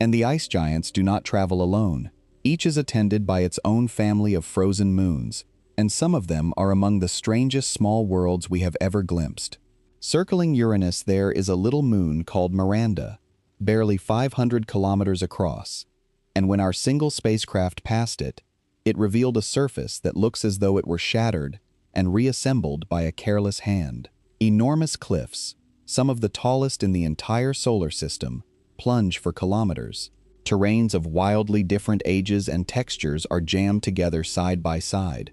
And the ice giants do not travel alone. Each is attended by its own family of frozen moons, and some of them are among the strangest small worlds we have ever glimpsed. Circling Uranus there is a little moon called Miranda, barely 500 kilometers across, and when our single spacecraft passed it, it revealed a surface that looks as though it were shattered and reassembled by a careless hand. Enormous cliffs, some of the tallest in the entire solar system, plunge for kilometers. Terrains of wildly different ages and textures are jammed together side by side.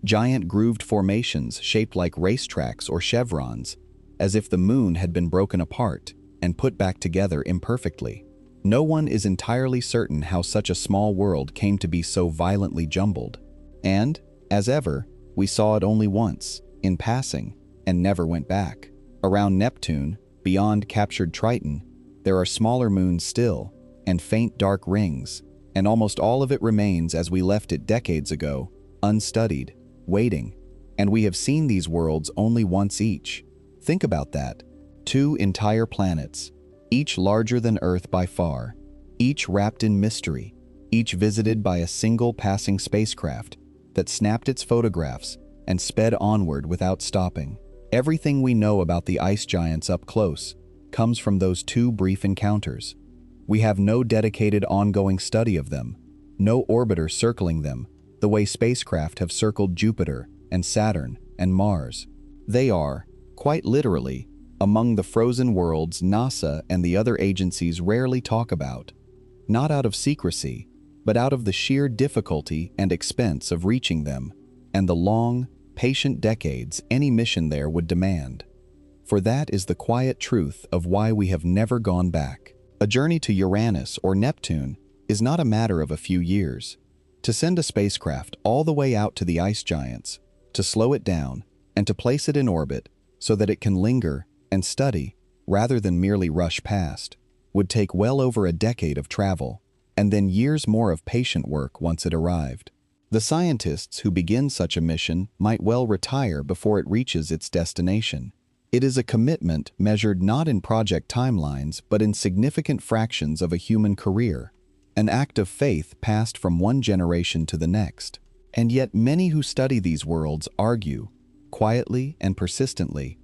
Giant grooved formations shaped like racetracks or chevrons, as if the moon had been broken apart and put back together imperfectly. No one is entirely certain how such a small world came to be so violently jumbled. And, as ever, we saw it only once, in passing, and never went back. Around Neptune, beyond captured Triton, there are smaller moons still, and faint dark rings, and almost all of it remains as we left it decades ago, unstudied, waiting, and we have seen these worlds only once each. Think about that. 2 entire planets, each larger than Earth by far, each wrapped in mystery, each visited by a single passing spacecraft that snapped its photographs and sped onward without stopping. Everything we know about the ice giants up close comes from those 2 brief encounters. We have no dedicated ongoing study of them, no orbiter circling them, the way spacecraft have circled Jupiter and Saturn and Mars. They are, quite literally, among the frozen worlds NASA and the other agencies rarely talk about, not out of secrecy, but out of the sheer difficulty and expense of reaching them, and the long, patient decades any mission there would demand. For that is the quiet truth of why we have never gone back. A journey to Uranus or Neptune is not a matter of a few years. To send a spacecraft all the way out to the ice giants, to slow it down, and to place it in orbit so that it can linger and study rather than merely rush past, would take well over a decade of travel, and then years more of patient work once it arrived. The scientists who begin such a mission might well retire before it reaches its destination. It is a commitment measured not in project timelines but in significant fractions of a human career, an act of faith passed from one generation to the next. And yet many who study these worlds argue, quietly and persistently,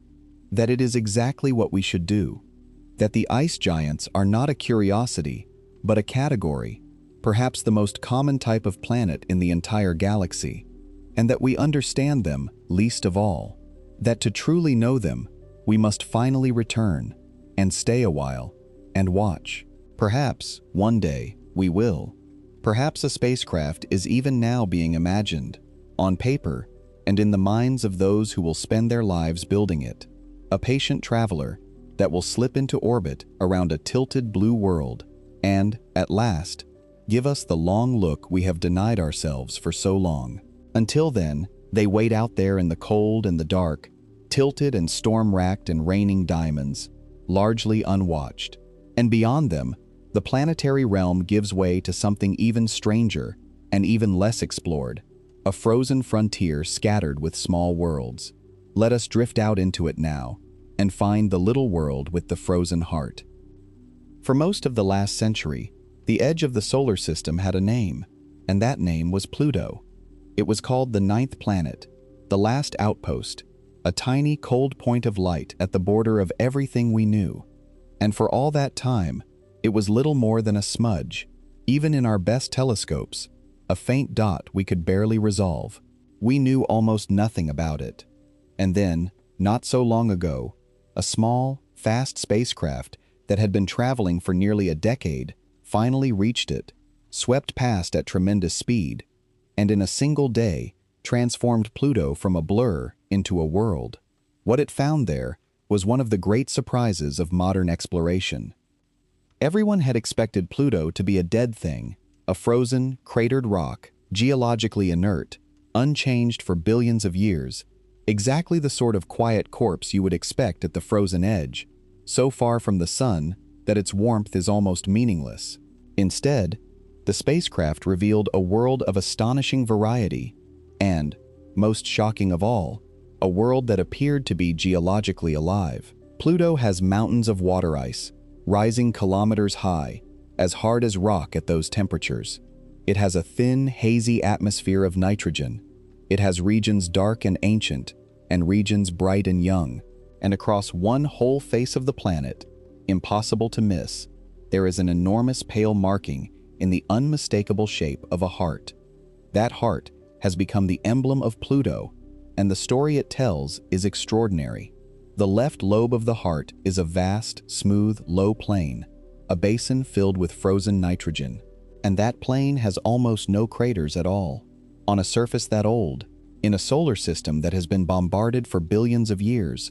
that it is exactly what we should do, that the ice giants are not a curiosity, but a category, perhaps the most common type of planet in the entire galaxy, and that we understand them least of all, that to truly know them, we must finally return and stay a while and watch. Perhaps, one day, we will. Perhaps a spacecraft is even now being imagined, on paper, and in the minds of those who will spend their lives building it. A patient traveler that will slip into orbit around a tilted blue world and, at last, give us the long look we have denied ourselves for so long. Until then, they wait out there in the cold and the dark, tilted and storm-racked and raining diamonds, largely unwatched. And beyond them, the planetary realm gives way to something even stranger and even less explored, a frozen frontier scattered with small worlds. Let us drift out into it now and find the little world with the frozen heart. For most of the last century, the edge of the solar system had a name, and that name was Pluto. It was called the 9th planet, the last outpost, a tiny cold point of light at the border of everything we knew. And for all that time, it was little more than a smudge, even in our best telescopes, a faint dot we could barely resolve. We knew almost nothing about it. And then, not so long ago, a small, fast spacecraft that had been traveling for nearly a decade finally reached it, swept past at tremendous speed, and in a single day transformed Pluto from a blur into a world. What it found there was one of the great surprises of modern exploration. Everyone had expected Pluto to be a dead thing, a frozen, cratered rock, geologically inert, unchanged for billions of years, exactly the sort of quiet corpse you would expect at the frozen edge, so far from the sun that its warmth is almost meaningless. Instead, the spacecraft revealed a world of astonishing variety and, most shocking of all, a world that appeared to be geologically alive. Pluto has mountains of water ice, rising kilometers high, as hard as rock at those temperatures. It has a thin, hazy atmosphere of nitrogen. It has regions dark and ancient, and regions bright and young. And across one whole face of the planet, impossible to miss, there is an enormous pale marking in the unmistakable shape of a heart. That heart has become the emblem of Pluto, and the story it tells is extraordinary. The left lobe of the heart is a vast, smooth, low plain, a basin filled with frozen nitrogen. And that plain has almost no craters at all. On a surface that old, in a solar system that has been bombarded for billions of years,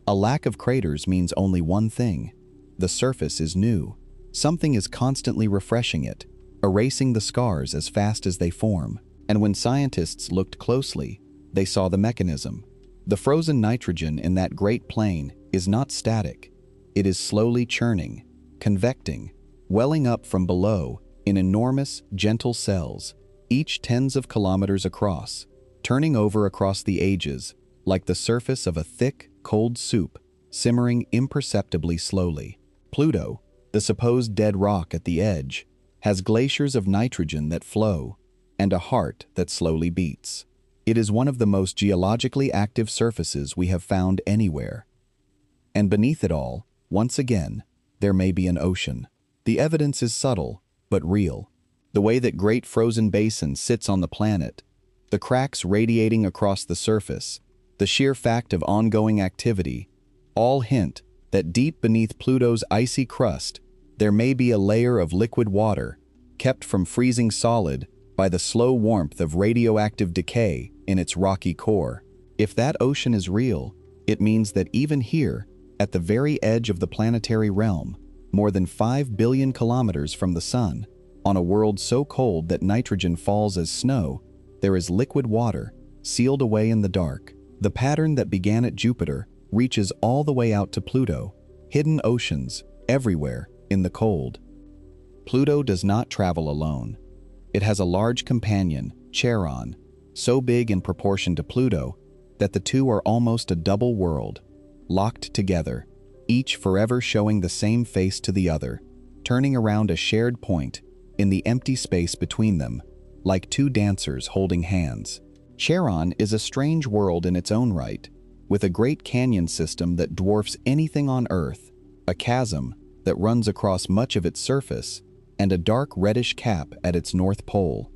a lack of craters means only one thing: the surface is new. Something is constantly refreshing it, erasing the scars as fast as they form. And when scientists looked closely, they saw the mechanism. The frozen nitrogen in that great plain is not static. It is slowly churning, convecting, welling up from below in enormous, gentle cells, each tens of kilometers across, turning over across the ages like the surface of a thick, cold soup, simmering imperceptibly slowly. Pluto, the supposed dead rock at the edge, has glaciers of nitrogen that flow and a heart that slowly beats. It is one of the most geologically active surfaces we have found anywhere. And beneath it all, once again, there may be an ocean. The evidence is subtle, but real. The way that Great Frozen Basin sits on the planet, the cracks radiating across the surface, the sheer fact of ongoing activity, all hint that deep beneath Pluto's icy crust, there may be a layer of liquid water, kept from freezing solid by the slow warmth of radioactive decay in its rocky core. If that ocean is real, it means that even here, at the very edge of the planetary realm, more than 5 billion kilometers from the sun, on a world so cold that nitrogen falls as snow, there is liquid water, sealed away in the dark. The pattern that began at Jupiter reaches all the way out to Pluto, hidden oceans everywhere in the cold. Pluto does not travel alone. It has a large companion, Charon, so big in proportion to Pluto that the two are almost a double world, locked together, each forever showing the same face to the other, turning around a shared point in the empty space between them, like two dancers holding hands. Charon is a strange world in its own right, with a great canyon system that dwarfs anything on Earth, a chasm that runs across much of its surface, and a dark reddish cap at its north pole,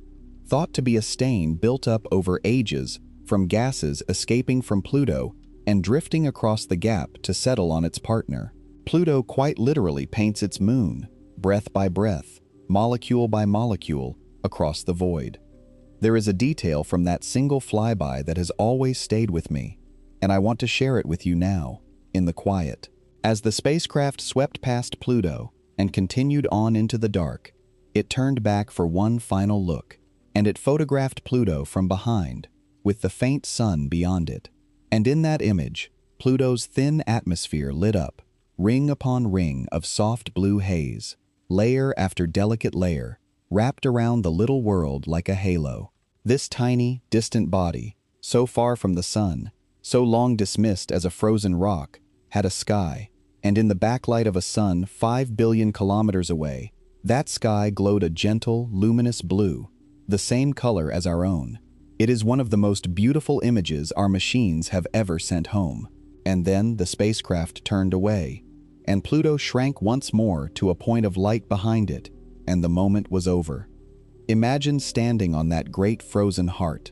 thought to be a stain built up over ages from gases escaping from Pluto and drifting across the gap to settle on its partner. Pluto quite literally paints its moon, breath by breath, molecule by molecule, across the void. There is a detail from that single flyby that has always stayed with me, and I want to share it with you now, in the quiet. As the spacecraft swept past Pluto and continued on into the dark, it turned back for one final look, and it photographed Pluto from behind, with the faint sun beyond it. And in that image, Pluto's thin atmosphere lit up, ring upon ring of soft blue haze, layer after delicate layer, wrapped around the little world like a halo. This tiny, distant body, so far from the sun, so long dismissed as a frozen rock, had a sky, and in the backlight of a sun 5 billion kilometers away, that sky glowed a gentle, luminous blue, the same color as our own. It is one of the most beautiful images our machines have ever sent home. And then the spacecraft turned away, and Pluto shrank once more to a point of light behind it, and the moment was over. Imagine standing on that great frozen heart,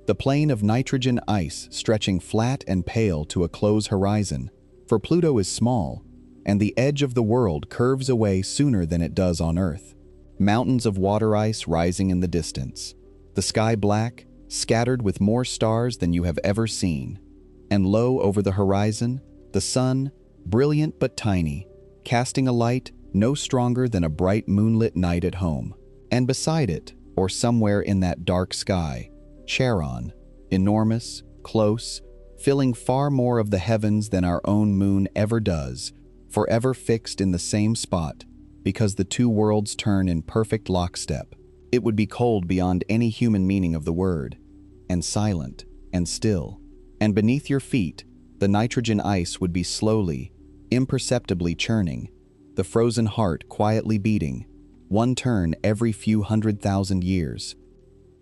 the plain of nitrogen ice stretching flat and pale to a close horizon, for Pluto is small, and the edge of the world curves away sooner than it does on Earth. Mountains of water ice rising in the distance, the sky black, scattered with more stars than you have ever seen, and low over the horizon, the sun, brilliant but tiny, casting a light no stronger than a bright moonlit night at home. And beside it, or somewhere in that dark sky, Charon, enormous, close, filling far more of the heavens than our own moon ever does, forever fixed in the same spot, because the two worlds turn in perfect lockstep. It would be cold beyond any human meaning of the word, and silent, and still. And beneath your feet, the nitrogen ice would be slowly, imperceptibly churning, the frozen heart quietly beating, one turn every few 100,000 years.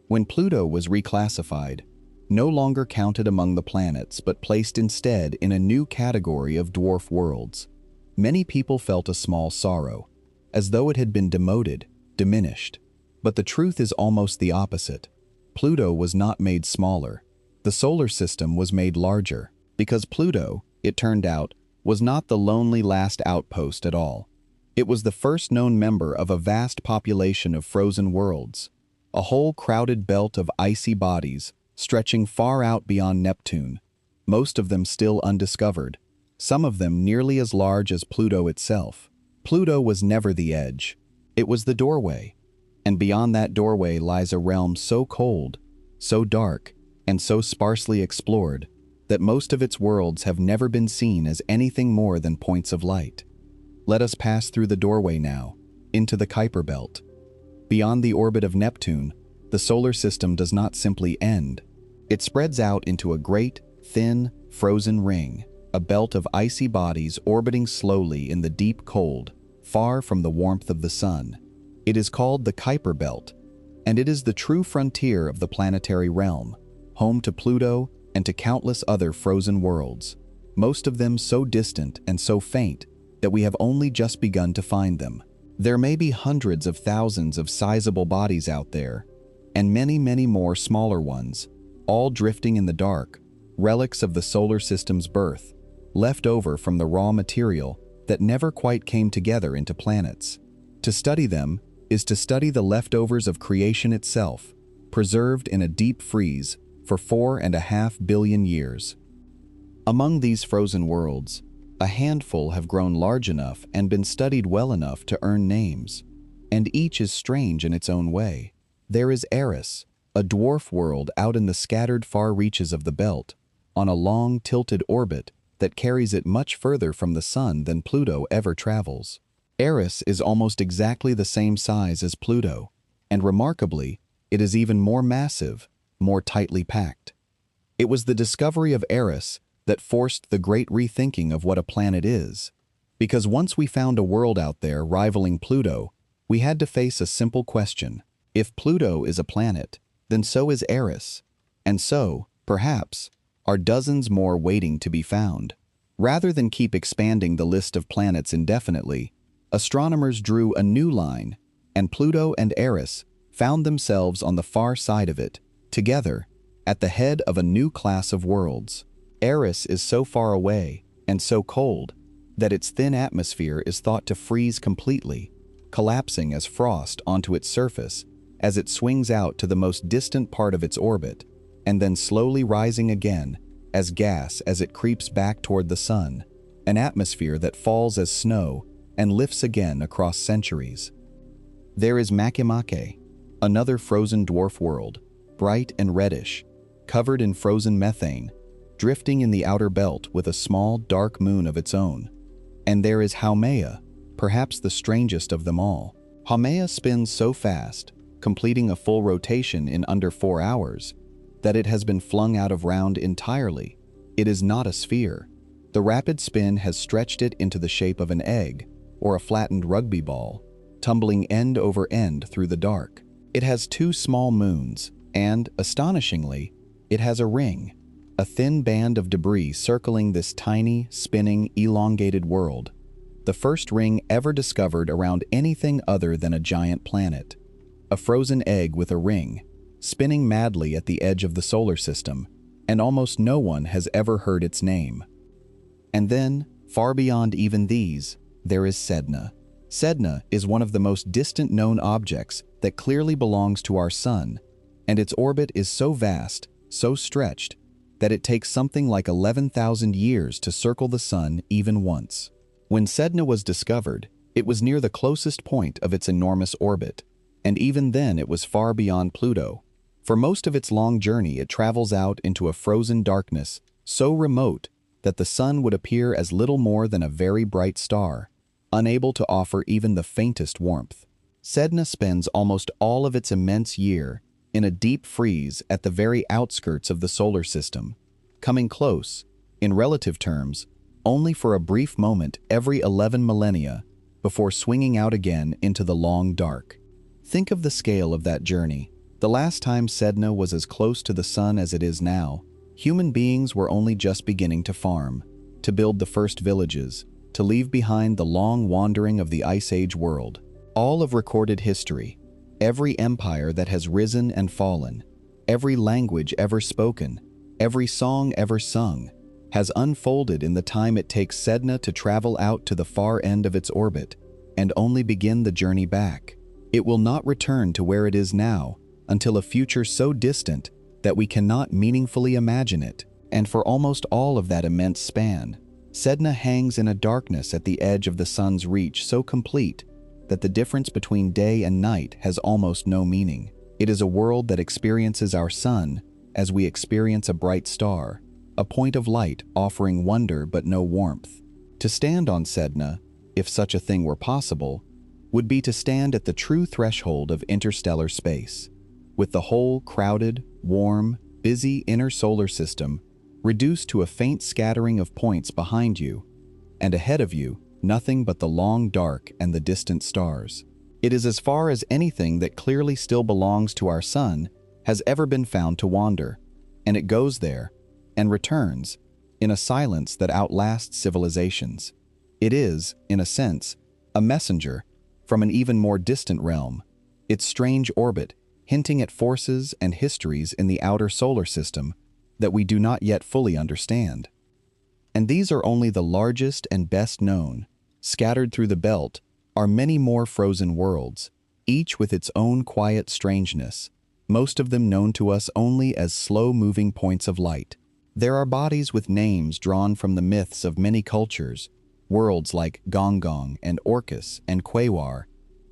When Pluto was reclassified, no longer counted among the planets but placed instead in a new category of dwarf worlds, many people felt a small sorrow, as though it had been demoted, diminished. But the truth is almost the opposite. Pluto was not made smaller. The solar system was made larger, because Pluto, it turned out, was not the lonely last outpost at all. It was the first known member of a vast population of frozen worlds, a whole crowded belt of icy bodies stretching far out beyond Neptune, most of them still undiscovered, some of them nearly as large as Pluto itself. Pluto was never the edge. It was the doorway, and beyond that doorway lies a realm so cold, so dark, and so sparsely explored that most of its worlds have never been seen as anything more than points of light. Let us pass through the doorway now, into the Kuiper Belt. Beyond the orbit of Neptune, the solar system does not simply end. It spreads out into a great, thin, frozen ring, a belt of icy bodies orbiting slowly in the deep cold, far from the warmth of the sun. It is called the Kuiper Belt, and it is the true frontier of the planetary realm, home to Pluto and to countless other frozen worlds, most of them so distant and so faint that we have only just begun to find them. There may be hundreds of thousands of sizable bodies out there, and many, many more smaller ones, all drifting in the dark, relics of the solar system's birth, left over from the raw material that never quite came together into planets. To study them is to study the leftovers of creation itself, preserved in a deep freeze for 4.5 billion years. Among these frozen worlds, a handful have grown large enough and been studied well enough to earn names, and each is strange in its own way. There is Eris, a dwarf world out in the scattered far reaches of the belt, on a long tilted orbit that carries it much further from the sun than Pluto ever travels. Eris is almost exactly the same size as Pluto, and remarkably, it is even more massive, more tightly packed. It was the discovery of Eris that forced the great rethinking of what a planet is, because once we found a world out there rivaling Pluto, we had to face a simple question. If Pluto is a planet, then so is Eris, and so, perhaps, are dozens more waiting to be found. Rather than keep expanding the list of planets indefinitely, astronomers drew a new line, and Pluto and Eris found themselves on the far side of it, together, at the head of a new class of worlds. Eris is so far away and so cold that its thin atmosphere is thought to freeze completely, collapsing as frost onto its surface as it swings out to the most distant part of its orbit, and then slowly rising again as gas as it creeps back toward the sun, an atmosphere that falls as snow and lifts again across centuries. There is Makemake, another frozen dwarf world, bright and reddish, covered in frozen methane, drifting in the outer belt with a small, dark moon of its own. And there is Haumea, perhaps the strangest of them all. Haumea spins so fast, completing a full rotation in under 4 hours, that it has been flung out of round entirely. It is not a sphere. The rapid spin has stretched it into the shape of an egg, or a flattened rugby ball, tumbling end over end through the dark. It has 2 small moons, and, astonishingly, it has a ring, a thin band of debris circling this tiny, spinning, elongated world, the first ring ever discovered around anything other than a giant planet. A frozen egg with a ring, spinning madly at the edge of the solar system, and almost no one has ever heard its name. And then, far beyond even these, there is Sedna. Sedna is one of the most distant known objects that clearly belongs to our sun, and its orbit is so vast, so stretched, that it takes something like 11,000 years to circle the sun even once. When Sedna was discovered, it was near the closest point of its enormous orbit, and even then it was far beyond Pluto. For most of its long journey, it travels out into a frozen darkness so remote that the sun would appear as little more than a very bright star, unable to offer even the faintest warmth. Sedna spends almost all of its immense year in a deep freeze at the very outskirts of the solar system, coming close, in relative terms, only for a brief moment every 11 millennia before swinging out again into the long dark. Think of the scale of that journey. The last time Sedna was as close to the sun as it is now, human beings were only just beginning to farm, to build the first villages, to leave behind the long wandering of the Ice Age world. All of recorded history, every empire that has risen and fallen, every language ever spoken, every song ever sung, has unfolded in the time it takes Sedna to travel out to the far end of its orbit and only begin the journey back. It will not return to where it is now until a future so distant that we cannot meaningfully imagine it. And for almost all of that immense span, Sedna hangs in a darkness at the edge of the sun's reach so complete that the difference between day and night has almost no meaning. It is a world that experiences our sun as we experience a bright star, a point of light offering wonder but no warmth. To stand on Sedna, if such a thing were possible, would be to stand at the true threshold of interstellar space, with the whole crowded, warm, busy inner solar system reduced to a faint scattering of points behind you, and ahead of you, nothing but the long dark and the distant stars. It is as far as anything that clearly still belongs to our sun has ever been found to wander, and it goes there and returns in a silence that outlasts civilizations. It is, in a sense, a messenger from an even more distant realm, its strange orbit hinting at forces and histories in the outer solar system that we do not yet fully understand. And these are only the largest and best known. Scattered through the belt are many more frozen worlds, each with its own quiet strangeness, most of them known to us only as slow-moving points of light. There are bodies with names drawn from the myths of many cultures, worlds like Gong and Orcus and Quewar,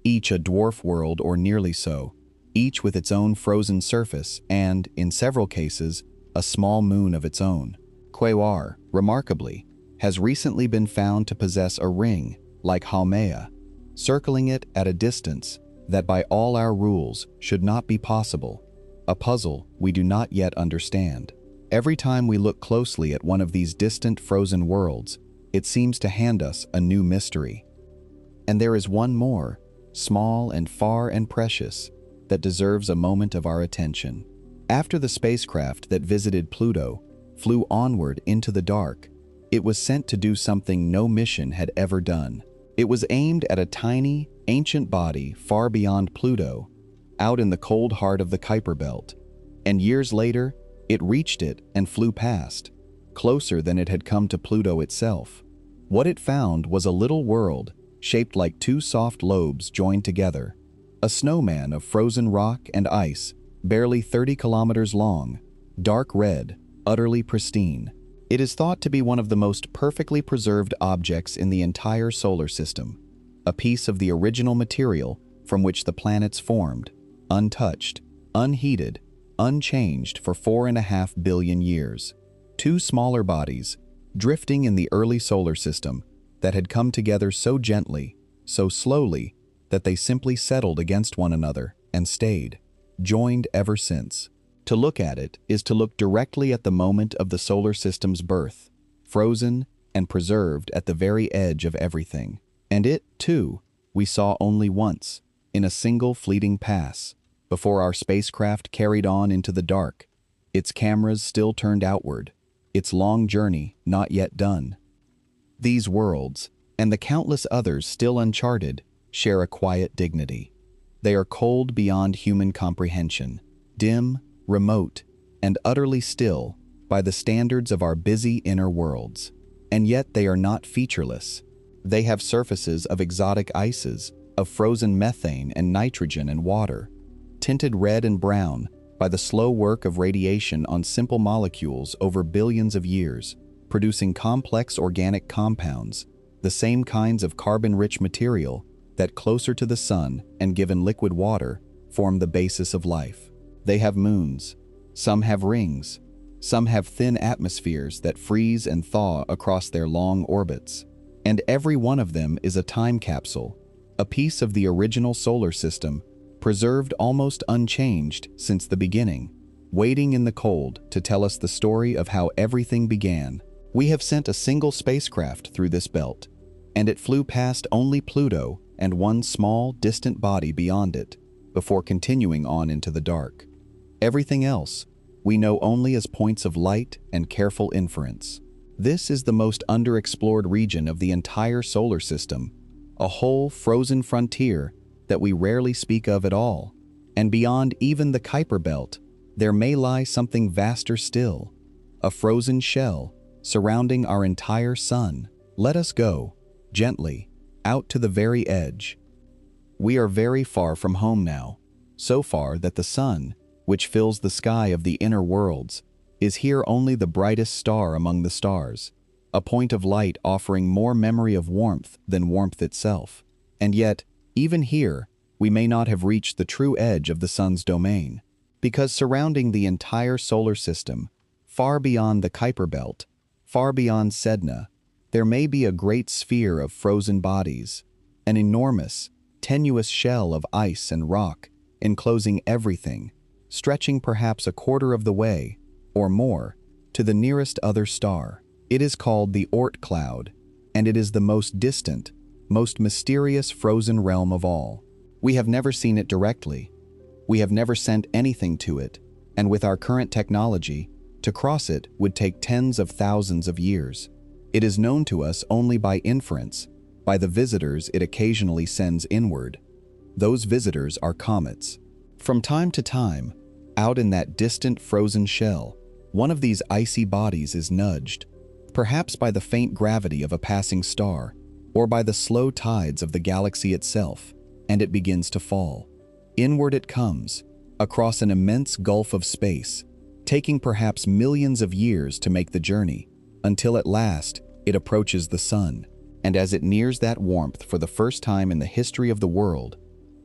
each a dwarf world or nearly so, each with its own frozen surface and, in several cases, a small moon of its own. Quewar, remarkably, has recently been found to possess a ring, like Haumea, circling it at a distance that by all our rules should not be possible, a puzzle we do not yet understand. Every time we look closely at one of these distant frozen worlds, it seems to hand us a new mystery. And there is one more, small and far and precious, that deserves a moment of our attention. After the spacecraft that visited Pluto flew onward into the dark, it was sent to do something no mission had ever done. It was aimed at a tiny, ancient body far beyond Pluto, out in the cold heart of the Kuiper Belt, and years later, it reached it and flew past, closer than it had come to Pluto itself. What it found was a little world shaped like two soft lobes joined together, a snowman of frozen rock and ice, barely 30 kilometers long, dark red, utterly pristine. It is thought to be one of the most perfectly preserved objects in the entire solar system, a piece of the original material from which the planets formed, untouched, unheated, unchanged for 4.5 billion years. Two smaller bodies, drifting in the early solar system, that had come together so gently, so slowly, that they simply settled against one another and stayed, joined ever since. To look at it is to look directly at the moment of the solar system's birth, frozen and preserved at the very edge of everything. And it, too, we saw only once, in a single fleeting pass, before our spacecraft carried on into the dark, its cameras still turned outward, its long journey not yet done. These worlds, and the countless others still uncharted, share a quiet dignity. They are cold beyond human comprehension, dim, remote, and utterly still by the standards of our busy inner worlds. And yet they are not featureless. They have surfaces of exotic ices, of frozen methane and nitrogen and water, tinted red and brown by the slow work of radiation on simple molecules over billions of years, producing complex organic compounds, the same kinds of carbon-rich material that, closer to the sun and given liquid water, form the basis of life. They have moons, some have rings, some have thin atmospheres that freeze and thaw across their long orbits, and every one of them is a time capsule, a piece of the original solar system, preserved almost unchanged since the beginning, waiting in the cold to tell us the story of how everything began. We have sent a single spacecraft through this belt, and it flew past only Pluto and one small, distant body beyond it, before continuing on into the dark. Everything else we know only as points of light and careful inference. This is the most underexplored region of the entire solar system, a whole frozen frontier that we rarely speak of at all. And beyond even the Kuiper Belt, there may lie something vaster still, a frozen shell surrounding our entire sun. Let us go, gently, out to the very edge. We are very far from home now, so far that the sun, which fills the sky of the inner worlds, is here only the brightest star among the stars, a point of light offering more memory of warmth than warmth itself. And yet, even here, we may not have reached the true edge of the sun's domain, because surrounding the entire solar system, Far beyond the Kuiper Belt, far beyond Sedna, there may be a great sphere of frozen bodies, an enormous, tenuous shell of ice and rock enclosing everything, stretching perhaps a quarter of the way, or more, to the nearest other star. It is called the Oort cloud, and it is the most distant, most mysterious frozen realm of all. We have never seen it directly. We have never sent anything to it, and with our current technology, to cross it would take tens of thousands of years. It is known to us only by inference, by the visitors it occasionally sends inward. Those visitors are comets. From time to time, out in that distant frozen shell, one of these icy bodies is nudged, perhaps by the faint gravity of a passing star, or by the slow tides of the galaxy itself, and it begins to fall. Inward it comes, across an immense gulf of space, taking perhaps millions of years to make the journey, until at last it approaches the sun, and as it nears that warmth for the first time in the history of the world,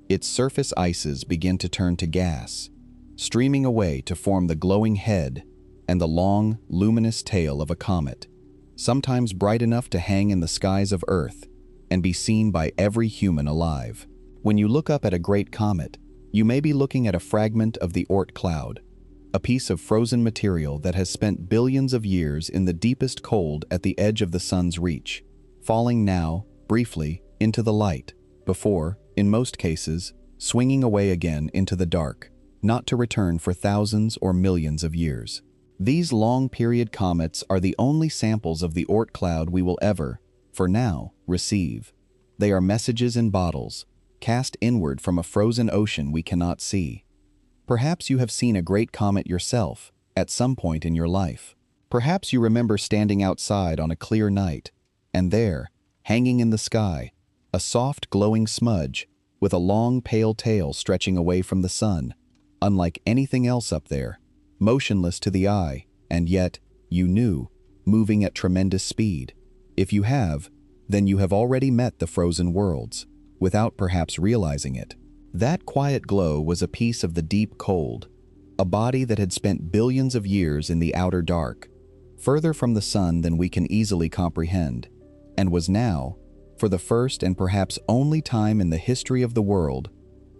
its surface ices begin to turn to gas, streaming away to form the glowing head and the long, luminous tail of a comet, sometimes bright enough to hang in the skies of Earth and be seen by every human alive. When you look up at a great comet, you may be looking at a fragment of the Oort cloud, a piece of frozen material that has spent billions of years in the deepest cold at the edge of the sun's reach, falling now, briefly, into the light, before, in most cases, swinging away again into the dark, not to return for thousands or millions of years. These long-period comets are the only samples of the Oort cloud we will ever, for now, receive. They are messages in bottles, cast inward from a frozen ocean we cannot see. Perhaps you have seen a great comet yourself, at some point in your life. Perhaps you remember standing outside on a clear night, and there, hanging in the sky, a soft glowing smudge with a long pale tail stretching away from the sun, unlike anything else up there, motionless to the eye, and yet, you knew, moving at tremendous speed. If you have, then you have already met the frozen worlds, without perhaps realizing it. That quiet glow was a piece of the deep cold, a body that had spent billions of years in the outer dark, further from the sun than we can easily comprehend, and was now, for the first and perhaps only time in the history of the world,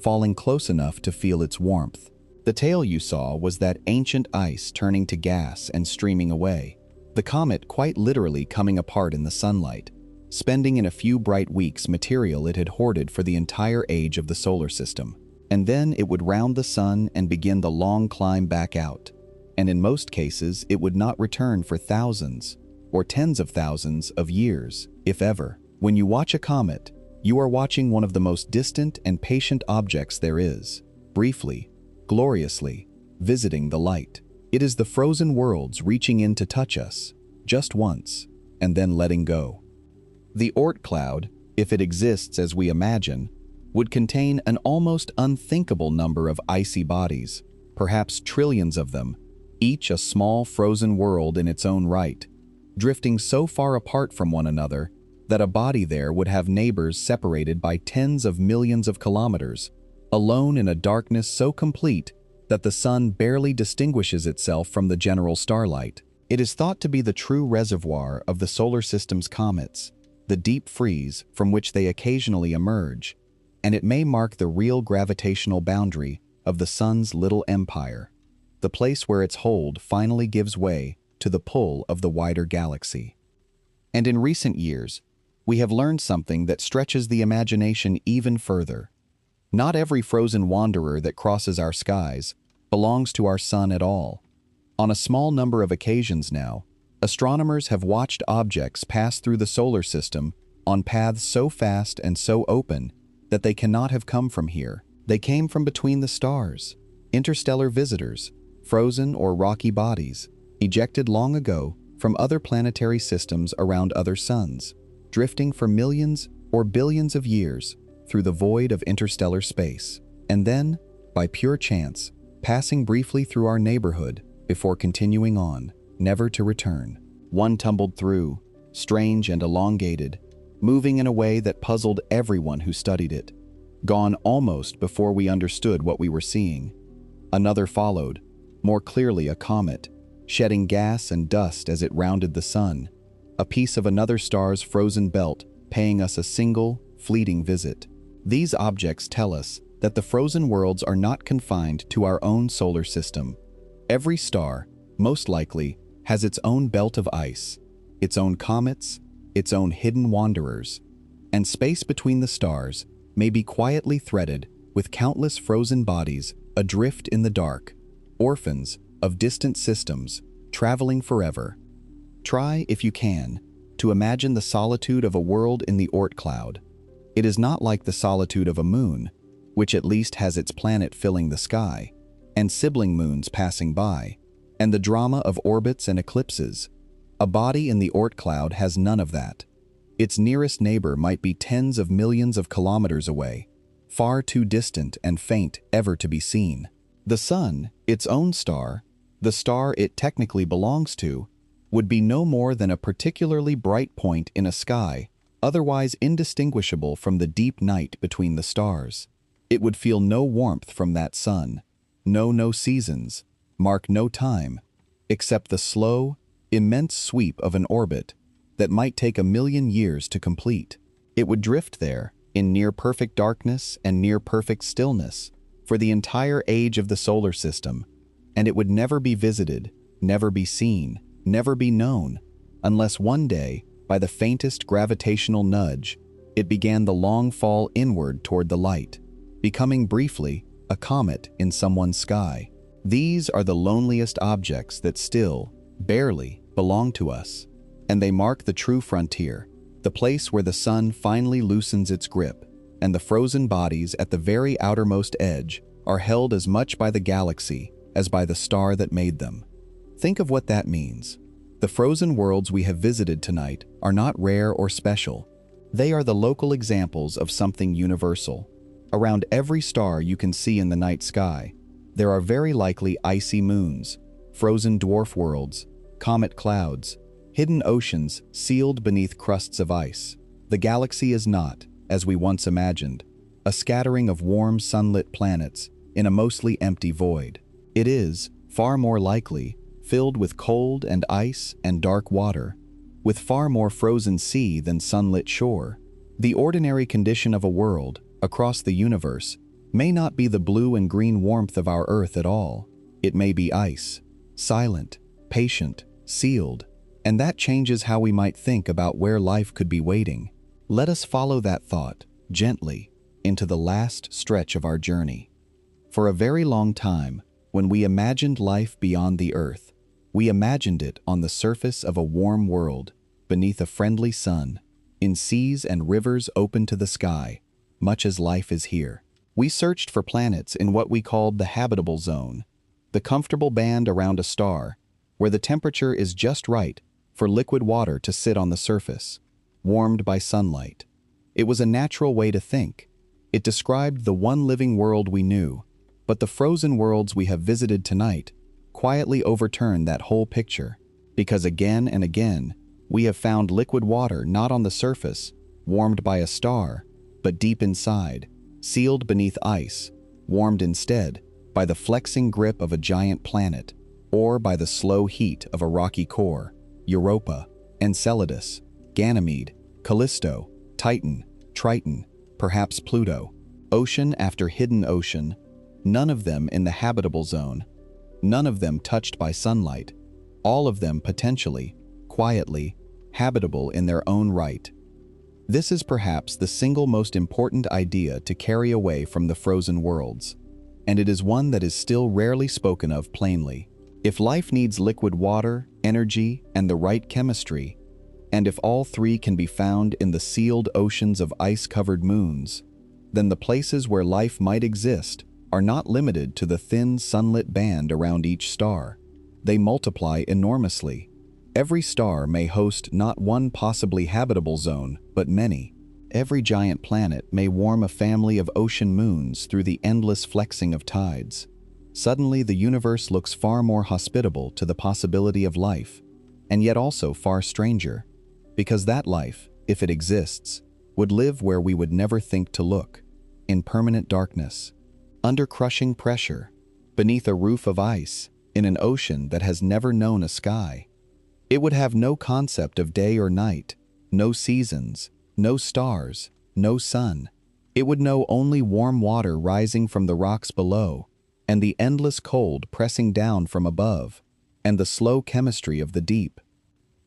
falling close enough to feel its warmth. The tail you saw was that ancient ice turning to gas and streaming away, the comet quite literally coming apart in the sunlight, spending in a few bright weeks material it had hoarded for the entire age of the solar system. And then it would round the sun and begin the long climb back out, and in most cases it would not return for thousands, or tens of thousands of years, if ever. When you watch a comet, you are watching one of the most distant and patient objects there is, briefly, gloriously, visiting the light. It is the frozen worlds reaching in to touch us, just once, and then letting go. The Oort cloud, if it exists as we imagine, would contain an almost unthinkable number of icy bodies, perhaps trillions of them, each a small frozen world in its own right, drifting so far apart from one another that a body there would have neighbors separated by tens of millions of kilometers, alone in a darkness so complete that the sun barely distinguishes itself from the general starlight. It is thought to be the true reservoir of the solar system's comets, the deep freeze from which they occasionally emerge, and it may mark the real gravitational boundary of the sun's little empire, the place where its hold finally gives way to the pull of the wider galaxy. And in recent years, we have learned something that stretches the imagination even further. Not every frozen wanderer that crosses our skies belongs to our sun at all. On a small number of occasions now, astronomers have watched objects pass through the solar system on paths so fast and so open that they cannot have come from here. They came from between the stars, interstellar visitors, frozen or rocky bodies, ejected long ago from other planetary systems around other suns, drifting for millions or billions of years through the void of interstellar space, and then, by pure chance, passing briefly through our neighborhood before continuing on, never to return. One tumbled through, strange and elongated, moving in a way that puzzled everyone who studied it, gone almost before we understood what we were seeing. Another followed, more clearly a comet, shedding gas and dust as it rounded the sun, a piece of another star's frozen belt paying us a single, fleeting visit. These objects tell us that the frozen worlds are not confined to our own solar system. Every star, most likely, has its own belt of ice, its own comets, its own hidden wanderers, and space between the stars may be quietly threaded with countless frozen bodies adrift in the dark, orphans of distant systems, traveling forever. Try, if you can, to imagine the solitude of a world in the Oort cloud. It is not like the solitude of a moon, which at least has its planet filling the sky, and sibling moons passing by, and the drama of orbits and eclipses. A body in the Oort cloud has none of that. Its nearest neighbor might be tens of millions of kilometers away, far too distant and faint ever to be seen. The sun, its own star, the star it technically belongs to, would be no more than a particularly bright point in a sky, otherwise indistinguishable from the deep night between the stars. It would feel no warmth from that sun, know no seasons, mark no time, except the slow, immense sweep of an orbit that might take 1,000,000 years to complete. It would drift there, in near-perfect darkness and near-perfect stillness, for the entire age of the solar system, and it would never be visited, never be seen, never be known, unless one day, by the faintest gravitational nudge, it began the long fall inward toward the light, becoming briefly a comet in someone's sky. These are the loneliest objects that still, barely, belong to us, and they mark the true frontier, the place where the sun finally loosens its grip, and the frozen bodies at the very outermost edge are held as much by the galaxy as by the star that made them. Think of what that means. The frozen worlds we have visited tonight are not rare or special. They are the local examples of something universal. Around every star you can see in the night sky, there are very likely icy moons, frozen dwarf worlds, comet clouds, hidden oceans sealed beneath crusts of ice. The galaxy is not, as we once imagined, a scattering of warm sunlit planets in a mostly empty void. It is, far more likely, filled with cold and ice and dark water, with far more frozen sea than sunlit shore. The ordinary condition of a world, across the universe, may not be the blue and green warmth of our Earth at all. It may be ice, silent, patient, sealed, and that changes how we might think about where life could be waiting. Let us follow that thought, gently, into the last stretch of our journey. For a very long time, when we imagined life beyond the Earth, we imagined it on the surface of a warm world, beneath a friendly sun, in seas and rivers open to the sky, much as life is here. We searched for planets in what we called the habitable zone, the comfortable band around a star, where the temperature is just right for liquid water to sit on the surface, warmed by sunlight. It was a natural way to think. It described the one living world we knew, but the frozen worlds we have visited tonight quietly overturn that whole picture, because again and again, we have found liquid water not on the surface, warmed by a star, but deep inside, sealed beneath ice, warmed instead by the flexing grip of a giant planet, or by the slow heat of a rocky core. Europa, Enceladus, Ganymede, Callisto, Titan, Triton, perhaps Pluto, ocean after hidden ocean, none of them in the habitable zone, none of them touched by sunlight, all of them potentially, quietly, habitable in their own right. This is perhaps the single most important idea to carry away from the frozen worlds, and it is one that is still rarely spoken of plainly. If life needs liquid water, energy, and the right chemistry, and if all three can be found in the sealed oceans of ice-covered moons, then the places where life might exist are not limited to the thin sunlit band around each star. They multiply enormously. Every star may host not one possibly habitable zone, but many. Every giant planet may warm a family of ocean moons through the endless flexing of tides. Suddenly, the universe looks far more hospitable to the possibility of life, and yet also far stranger, because that life, if it exists, would live where we would never think to look, in permanent darkness, under crushing pressure, beneath a roof of ice, in an ocean that has never known a sky. It would have no concept of day or night, no seasons, no stars, no sun. It would know only warm water rising from the rocks below, and the endless cold pressing down from above, and the slow chemistry of the deep.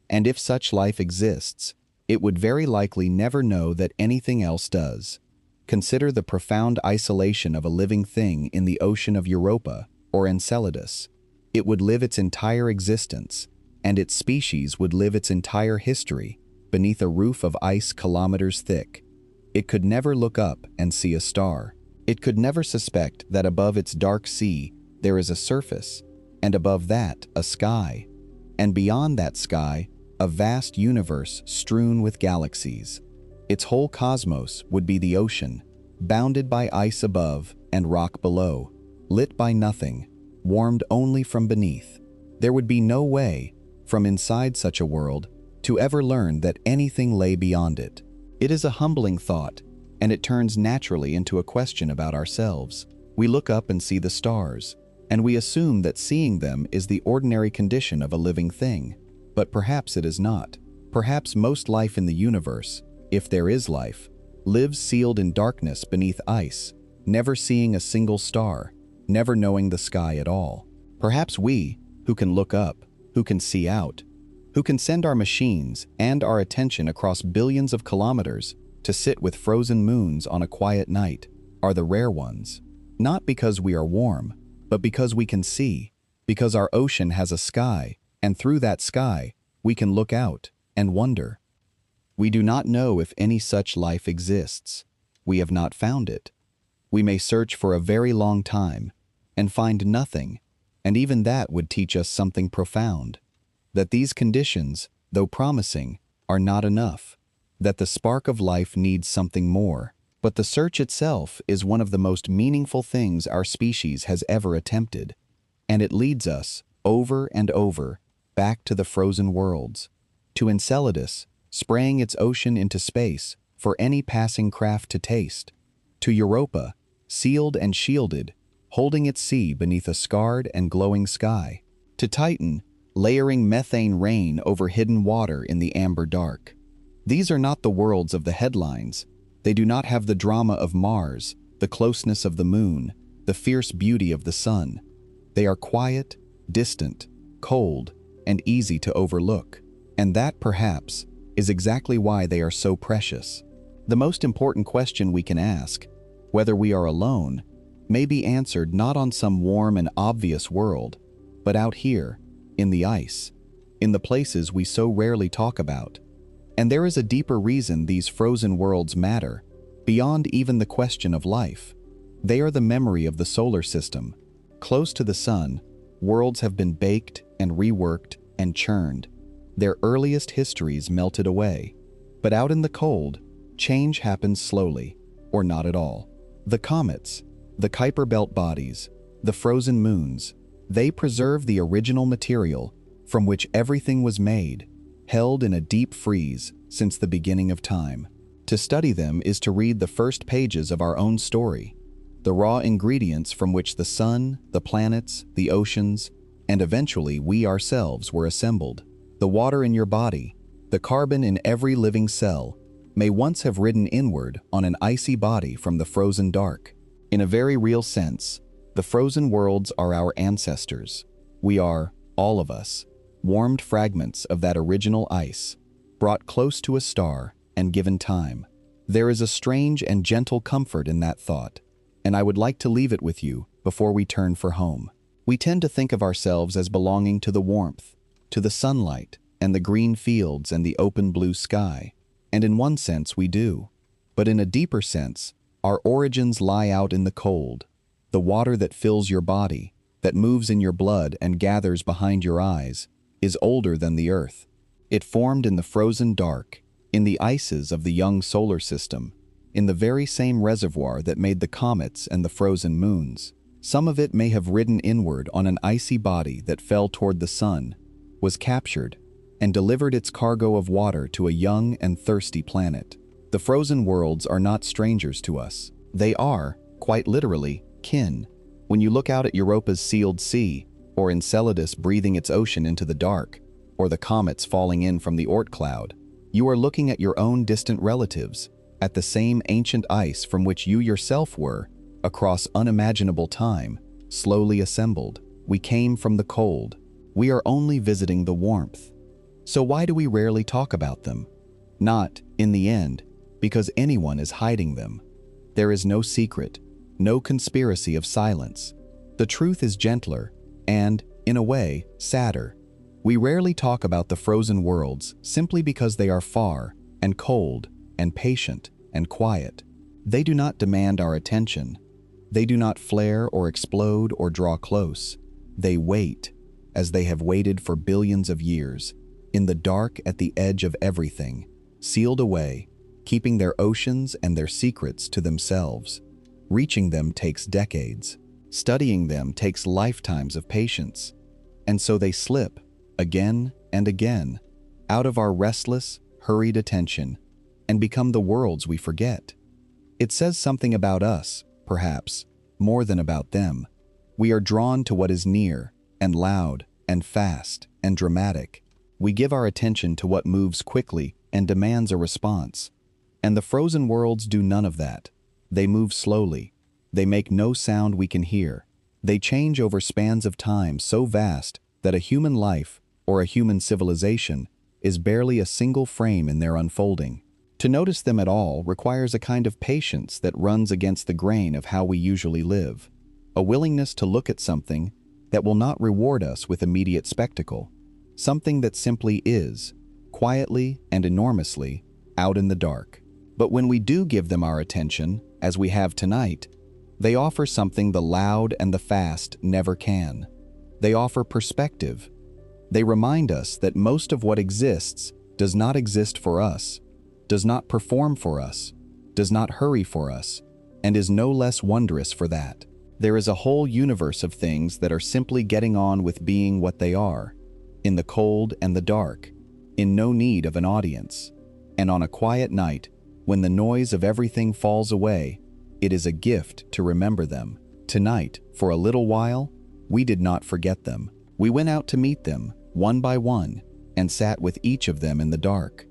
And if such life exists, it would very likely never know that anything else does. Consider the profound isolation of a living thing in the ocean of Europa or Enceladus. It would live its entire existence, and its species would live its entire history beneath a roof of ice kilometers thick. It could never look up and see a star. It could never suspect that above its dark sea there is a surface, and above that a sky, and beyond that sky a vast universe strewn with galaxies. Its whole cosmos would be the ocean, bounded by ice above and rock below, lit by nothing, warmed only from beneath. There would be no way, from inside such a world, to ever learn that anything lay beyond it. It is a humbling thought, and it turns naturally into a question about ourselves. We look up and see the stars, and we assume that seeing them is the ordinary condition of a living thing. But perhaps it is not. Perhaps most life in the universe, if there is life, lives sealed in darkness beneath ice, never seeing a single star, never knowing the sky at all. Perhaps we, who can look up, who can see out, who can send our machines and our attention across billions of kilometers to sit with frozen moons on a quiet night, are the rare ones. Not because we are warm, but because we can see, because our ocean has a sky, and through that sky, we can look out and wonder. We do not know if any such life exists. We have not found it. We may search for a very long time and find nothing, and even that would teach us something profound. That these conditions, though promising, are not enough. That the spark of life needs something more. But the search itself is one of the most meaningful things our species has ever attempted, and it leads us, over and over, back to the frozen worlds, to Enceladus, spraying its ocean into space for any passing craft to taste, to Europa, sealed and shielded, holding its sea beneath a scarred and glowing sky, to Titan, layering methane rain over hidden water in the amber dark. These are not the worlds of the headlines. They do not have the drama of Mars, the closeness of the moon, the fierce beauty of the sun. They are quiet, distant, cold, and easy to overlook. And that, perhaps, is exactly why they are so precious. The most important question we can ask, whether we are alone, may be answered not on some warm and obvious world, but out here, in the ice, in the places we so rarely talk about. And there is a deeper reason these frozen worlds matter, beyond even the question of life. They are the memory of the solar system. Close to the sun, worlds have been baked and reworked and churned. Their earliest histories melted away. But out in the cold, change happens slowly, or not at all. The comets, the Kuiper belt bodies, the frozen moons, they preserve the original material from which everything was made, held in a deep freeze since the beginning of time. To study them is to read the first pages of our own story, the raw ingredients from which the sun, the planets, the oceans, and eventually we ourselves were assembled. The water in your body, the carbon in every living cell, may once have ridden inward on an icy body from the frozen dark. In a very real sense, the frozen worlds are our ancestors. We are, all of us, warmed fragments of that original ice, brought close to a star and given time. There is a strange and gentle comfort in that thought, and I would like to leave it with you before we turn for home. We tend to think of ourselves as belonging to the warmth, to the sunlight, and the green fields and the open blue sky, and in one sense we do. But in a deeper sense, our origins lie out in the cold, the water that fills your body, that moves in your blood and gathers behind your eyes, is older than the earth. It formed in the frozen dark, in the ices of the young solar system, in the very same reservoir that made the comets and the frozen moons. Some of it may have ridden inward on an icy body that fell toward the sun, was captured, and delivered its cargo of water to a young and thirsty planet. The frozen worlds are not strangers to us. They are, quite literally, kin. When you look out at Europa's sealed sea, or Enceladus breathing its ocean into the dark, or the comets falling in from the Oort cloud, you are looking at your own distant relatives, at the same ancient ice from which you yourself were, across unimaginable time, slowly assembled. We came from the cold. We are only visiting the warmth. So why do we rarely talk about them? Not, in the end, because anyone is hiding them. There is no secret, no conspiracy of silence. The truth is gentler and, in a way, sadder. We rarely talk about the frozen worlds simply because they are far and cold and patient and quiet. They do not demand our attention. They do not flare or explode or draw close. They wait, as they have waited for billions of years, in the dark at the edge of everything, sealed away, keeping their oceans and their secrets to themselves. Reaching them takes decades. Studying them takes lifetimes of patience. And so they slip, again and again, out of our restless, hurried attention, and become the worlds we forget. It says something about us, perhaps, more than about them. We are drawn to what is near, and loud, and fast, and dramatic. We give our attention to what moves quickly and demands a response. And the frozen worlds do none of that. They move slowly. They make no sound we can hear. They change over spans of time so vast that a human life, or a human civilization, is barely a single frame in their unfolding. To notice them at all requires a kind of patience that runs against the grain of how we usually live, a willingness to look at something that will not reward us with immediate spectacle, something that simply is, quietly and enormously, out in the dark. But when we do give them our attention, as we have tonight, they offer something the loud and the fast never can. They offer perspective. They remind us that most of what exists does not exist for us, does not perform for us, does not hurry for us, and is no less wondrous for that. There is a whole universe of things that are simply getting on with being what they are, in the cold and the dark, in no need of an audience. And on a quiet night, when the noise of everything falls away, it is a gift to remember them. Tonight, for a little while, we did not forget them. We went out to meet them, one by one, and sat with each of them in the dark.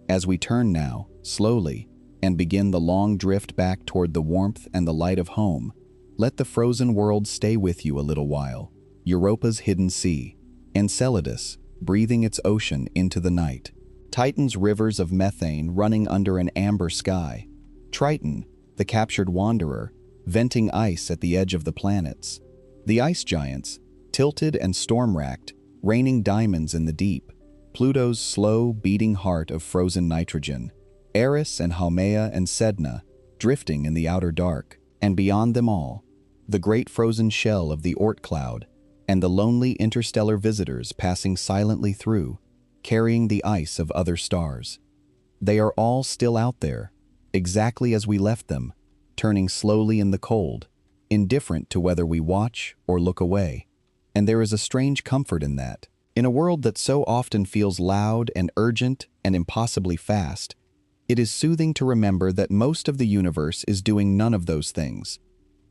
As we turn now, slowly, and begin the long drift back toward the warmth and the light of home, let the frozen world stay with you a little while. Europa's hidden sea, Enceladus, breathing its ocean into the night. Titan's rivers of methane running under an amber sky. Triton, the captured wanderer, venting ice at the edge of the planets. The ice giants, tilted and storm-racked, raining diamonds in the deep. Pluto's slow, beating heart of frozen nitrogen. Eris and Haumea and Sedna, drifting in the outer dark. And beyond them all, the great frozen shell of the Oort cloud, and the lonely interstellar visitors passing silently through, carrying the ice of other stars. They are all still out there, exactly as we left them, turning slowly in the cold, indifferent to whether we watch or look away. And there is a strange comfort in that. In a world that so often feels loud and urgent and impossibly fast, it is soothing to remember that most of the universe is doing none of those things.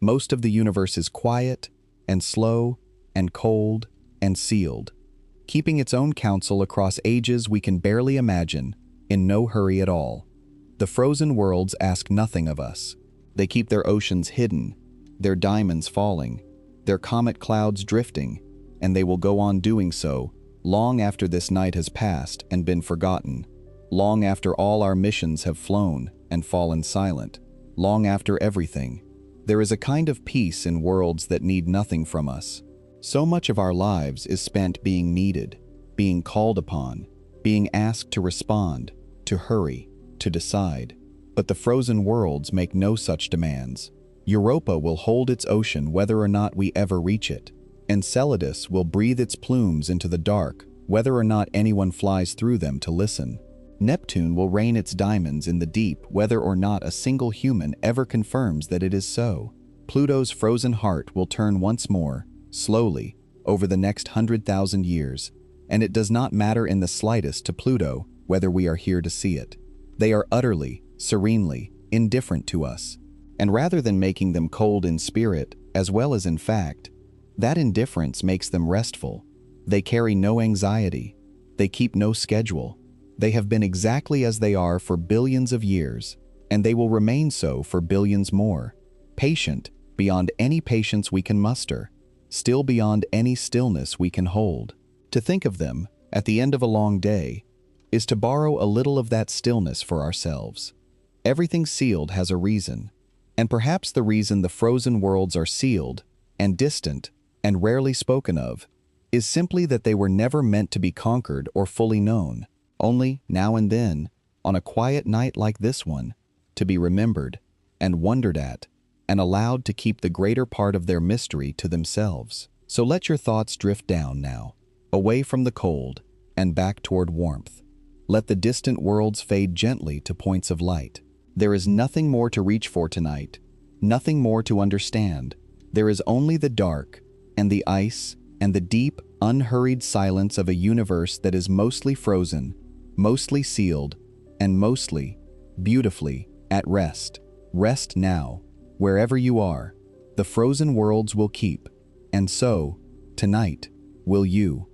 Most of the universe is quiet and slow and cold and sealed, keeping its own counsel across ages we can barely imagine, in no hurry at all. The frozen worlds ask nothing of us. They keep their oceans hidden, their diamonds falling, their comet clouds drifting, and they will go on doing so long after this night has passed and been forgotten, long after all our missions have flown and fallen silent, long after everything. There is a kind of peace in worlds that need nothing from us. So much of our lives is spent being needed, being called upon, being asked to respond, to hurry, to decide. But the frozen worlds make no such demands. Europa will hold its ocean whether or not we ever reach it. Enceladus will breathe its plumes into the dark whether or not anyone flies through them to listen. Neptune will rain its diamonds in the deep whether or not a single human ever confirms that it is so. Pluto's frozen heart will turn once more, slowly, over the next 100,000 years, and it does not matter in the slightest to Pluto whether we are here to see it. They are utterly, serenely, indifferent to us. And rather than making them cold in spirit as well as in fact, That indifference makes them restful. They carry no anxiety. They keep no schedule. They have been exactly as they are for billions of years, and they will remain so for billions more. Patient, beyond any patience we can muster. Still beyond any stillness we can hold. To think of them, at the end of a long day, is to borrow a little of that stillness for ourselves. Everything sealed has a reason, and perhaps the reason the frozen worlds are sealed, and distant, and rarely spoken of, is simply that they were never meant to be conquered or fully known, only, now and then, on a quiet night like this one, to be remembered, and wondered at, and allowed to keep the greater part of their mystery to themselves. So let your thoughts drift down now, away from the cold, and back toward warmth. Let the distant worlds fade gently to points of light. There is nothing more to reach for tonight, nothing more to understand. There is only the dark, and the ice, and the deep, unhurried silence of a universe that is mostly frozen, mostly sealed, and mostly, beautifully, at rest. Rest now, wherever you are. The frozen worlds will keep, and so, tonight, will you.